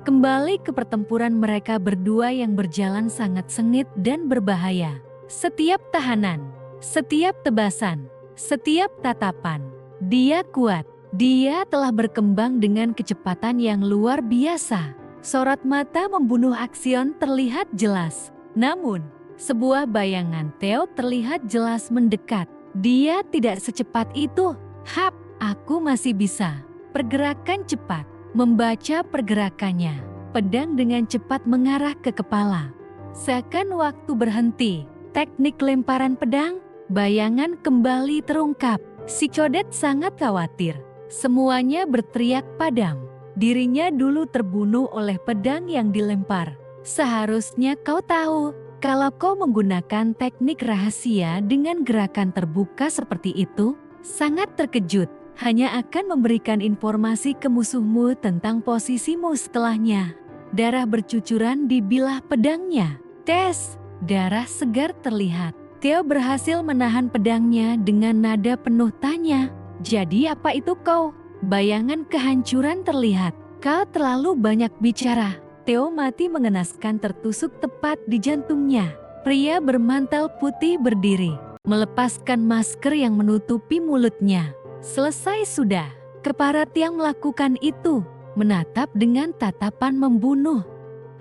Kembali ke pertempuran mereka berdua yang berjalan sangat sengit dan berbahaya. Setiap tahanan, setiap tebasan, setiap tatapan. Dia kuat. Dia telah berkembang dengan kecepatan yang luar biasa. Sorot mata membunuh Axion terlihat jelas. Namun, sebuah bayangan Theo terlihat jelas mendekat. Dia tidak secepat itu. Hap, aku masih bisa. Pergerakan cepat. Membaca pergerakannya. Pedang dengan cepat mengarah ke kepala. Seakan waktu berhenti. Teknik lemparan pedang, bayangan kembali terungkap. Si Codet sangat khawatir. Semuanya berteriak padam. Dirinya dulu terbunuh oleh pedang yang dilempar. Seharusnya kau tahu. Kalau kau menggunakan teknik rahasia dengan gerakan terbuka seperti itu, sangat terkejut. hanya akan memberikan informasi ke musuhmu tentang posisimu setelahnya. Darah bercucuran di bilah pedangnya. Tes, darah segar terlihat. Theo berhasil menahan pedangnya dengan nada penuh tanya. Jadi apa itu kau? Bayangan kehancuran terlihat. Kau terlalu banyak bicara. Theo mati mengenaskan tertusuk tepat di jantungnya. Pria bermantel putih berdiri, melepaskan masker yang menutupi mulutnya. Selesai sudah. Keparat yang melakukan itu, menatap dengan tatapan membunuh.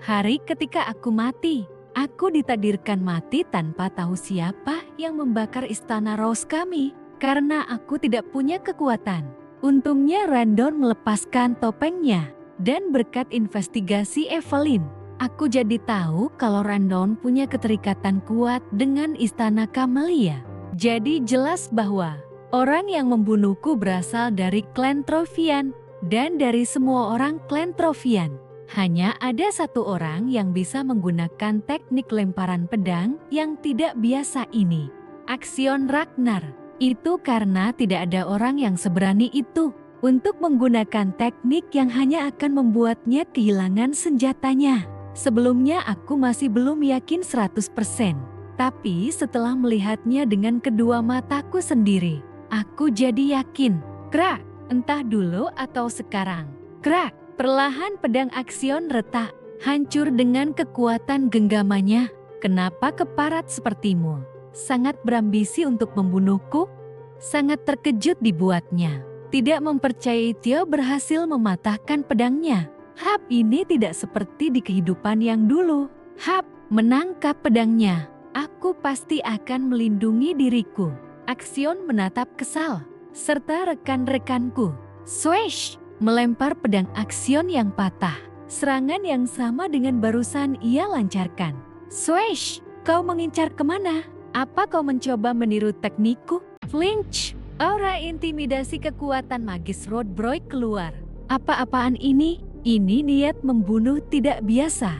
Hari ketika aku mati, aku ditakdirkan mati tanpa tahu siapa yang membakar istana Rose kami, karena aku tidak punya kekuatan. Untungnya Randon melepaskan topengnya. Dan berkat investigasi Evelyn, aku jadi tahu kalau Randon punya keterikatan kuat dengan istana Camellia. Jadi jelas bahwa orang yang membunuhku berasal dari klan Trovian, dan dari semua orang klan Trovian, hanya ada satu orang yang bisa menggunakan teknik lemparan pedang yang tidak biasa ini. Aksion Ragnar. Itu karena tidak ada orang yang seberani itu untuk menggunakan teknik yang hanya akan membuatnya kehilangan senjatanya. Sebelumnya aku masih belum yakin 100%. Tapi setelah melihatnya dengan kedua mataku sendiri, aku jadi yakin. Krak, entah dulu atau sekarang. Krak, perlahan pedang Aksion retak, hancur dengan kekuatan genggamannya. Kenapa keparat sepertimu sangat berambisi untuk membunuhku? Sangat terkejut dibuatnya. Tidak mempercayai Theo berhasil mematahkan pedangnya. Hap, ini tidak seperti di kehidupan yang dulu. Hap, menangkap pedangnya. Aku pasti akan melindungi diriku. Aksion menatap kesal, serta rekan-rekanku. Swish, melempar pedang Aksion yang patah. Serangan yang sama dengan barusan ia lancarkan. Swish, kau mengincar kemana? Apa kau mencoba meniru teknikku? Flinch. Aura intimidasi kekuatan magis Rodbrok keluar. Apa-apaan ini? Ini niat membunuh tidak biasa.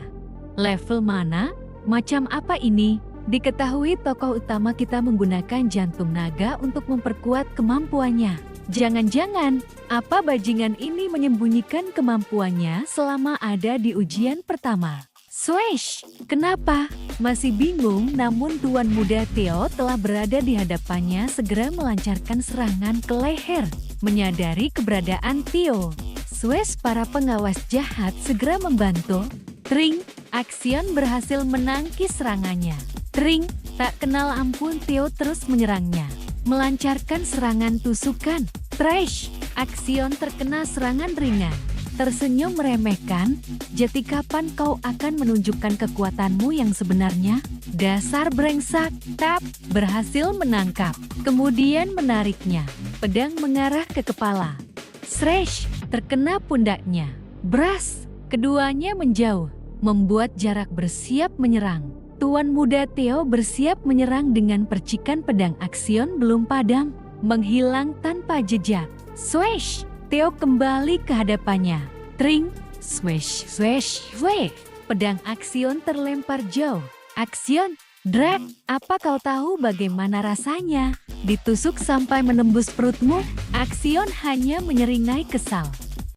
Level mana? Macam apa ini? Diketahui tokoh utama kita menggunakan jantung naga untuk memperkuat kemampuannya. Jangan-jangan, apa bajingan ini menyembunyikan kemampuannya selama ada di ujian pertama? Swish! Kenapa? Masih bingung, namun Tuan Muda Theo telah berada di hadapannya segera melancarkan serangan ke leher. Menyadari keberadaan Theo, Swish para pengawas jahat segera membantu. Tring! Aksion berhasil menangkis serangannya. Tring! Tak kenal ampun Theo terus menyerangnya. Melancarkan serangan tusukan. Trash! Aksion terkena serangan ringan. Tersenyum meremehkan, jadi kapan kau akan menunjukkan kekuatanmu yang sebenarnya? Dasar brengsek. Tap, berhasil menangkap. Kemudian menariknya. Pedang mengarah ke kepala. Srash, terkena pundaknya. Bras, keduanya menjauh, membuat jarak bersiap menyerang. Tuan Muda Theo bersiap menyerang dengan percikan pedang Aksion belum padam, menghilang tanpa jejak. Swish! Theo kembali ke hadapannya. Tring, swish, swish, swish. Pedang Aksion terlempar jauh. Aksion, drag, apa kau tahu bagaimana rasanya? Ditusuk sampai menembus perutmu? Aksion hanya menyeringai kesal.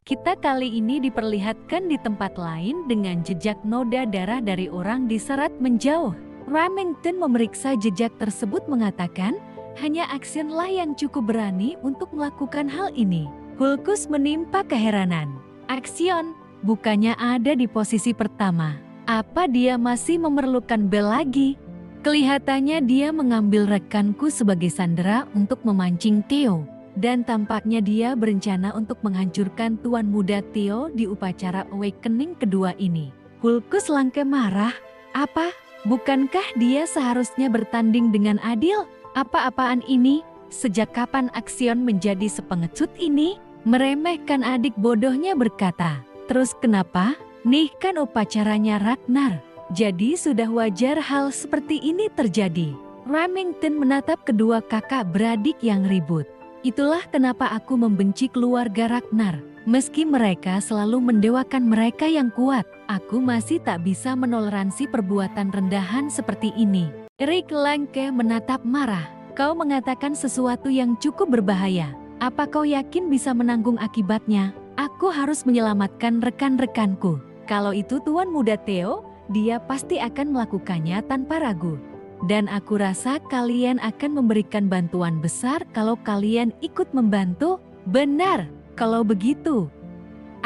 Kita kali ini diperlihatkan di tempat lain dengan jejak noda darah dari orang diserat menjauh. Remington memeriksa jejak tersebut mengatakan, hanya Aksionlah yang cukup berani untuk melakukan hal ini. Hulkus menimpa keheranan. Aksion, bukannya ada di posisi pertama. Apa dia masih memerlukan bel lagi? Kelihatannya dia mengambil rekanku sebagai sandera untuk memancing Theo. Dan tampaknya dia berencana untuk menghancurkan Tuan Muda Theo di upacara awakening kedua ini. Hulkus langke marah. Apa? Bukankah dia seharusnya bertanding dengan adil? Apa-apaan ini? Sejak kapan Aksion menjadi sepengecut ini? Meremehkan adik bodohnya berkata, terus kenapa? Nih kan upacaranya Ragnar. Jadi sudah wajar hal seperti ini terjadi. Remington menatap kedua kakak beradik yang ribut. Itulah kenapa aku membenci keluarga Ragnar. Meski mereka selalu mendewakan mereka yang kuat, aku masih tak bisa menoleransi perbuatan rendahan seperti ini. Rick Langke menatap marah. Kau mengatakan sesuatu yang cukup berbahaya. Apa kau yakin bisa menanggung akibatnya? Aku harus menyelamatkan rekan-rekanku. Kalau itu Tuan Muda Theo, dia pasti akan melakukannya tanpa ragu. Dan aku rasa kalian akan memberikan bantuan besar kalau kalian ikut membantu. Benar, kalau begitu.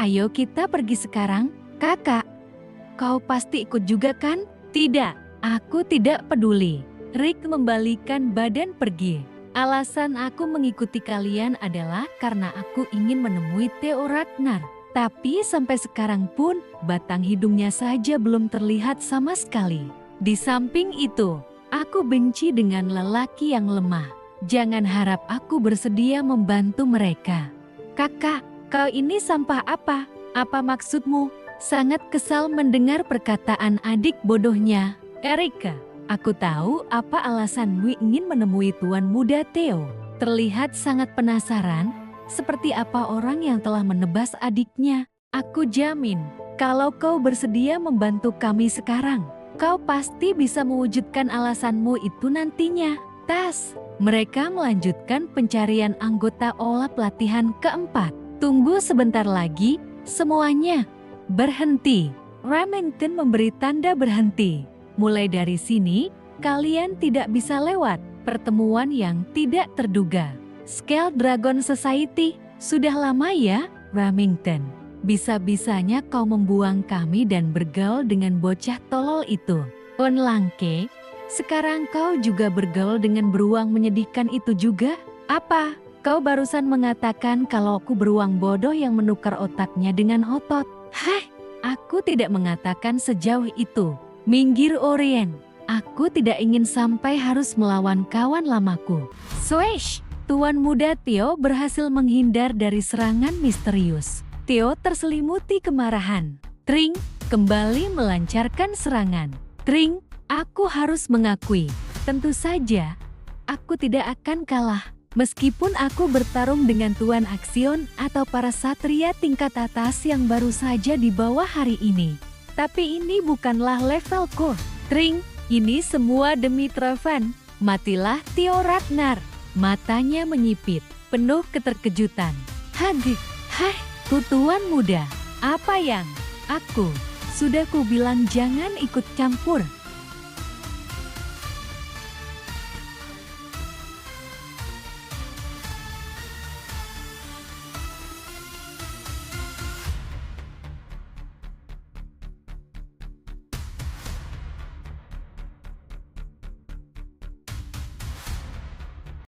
Ayo kita pergi sekarang, kakak. Kau pasti ikut juga kan? Tidak, aku tidak peduli. Rick membalikan badan pergi. Alasan aku mengikuti kalian adalah karena aku ingin menemui Theo Ragnar. Tapi sampai sekarang pun, batang hidungnya saja belum terlihat sama sekali. Di samping itu, aku benci dengan lelaki yang lemah. Jangan harap aku bersedia membantu mereka. Kakak, kau ini sampah apa? Apa maksudmu? Sangat kesal mendengar perkataan adik bodohnya, Erika. Aku tahu apa alasanmu ingin menemui Tuan Muda Theo. Terlihat sangat penasaran, seperti apa orang yang telah menebas adiknya. Aku jamin, kalau kau bersedia membantu kami sekarang, kau pasti bisa mewujudkan alasanmu itu nantinya. Tas, mereka melanjutkan pencarian anggota olah pelatihan keempat. Tunggu sebentar lagi, semuanya berhenti. Remington memberi tanda berhenti. Mulai dari sini, kalian tidak bisa lewat. Pertemuan yang tidak terduga. Scale Dragon Society, sudah lama ya, Remington. Bisa-bisanya kau membuang kami dan bergaul dengan bocah tolol itu. On Langke, sekarang kau juga bergaul dengan beruang menyedihkan itu juga? Apa? Kau barusan mengatakan kalau aku beruang bodoh yang menukar otaknya dengan otot. Hah? Aku tidak mengatakan sejauh itu. Minggir Orien, aku tidak ingin sampai harus melawan kawan lamaku. Swish! Tuan Muda Theo berhasil menghindar dari serangan misterius. Theo terselimuti kemarahan. Tring, kembali melancarkan serangan. Tring, aku harus mengakui, tentu saja, aku tidak akan kalah. Meskipun aku bertarung dengan Tuan Aksion atau para satria tingkat atas yang baru saja di bawah hari ini. Tapi ini bukanlah levelku. Tring, ini semua demi Treven. Matilah Theo Ragnar. Matanya menyipit, penuh keterkejutan. Hagik, Tuan Muda. Apa yang? Aku, sudah ku bilang jangan ikut campur.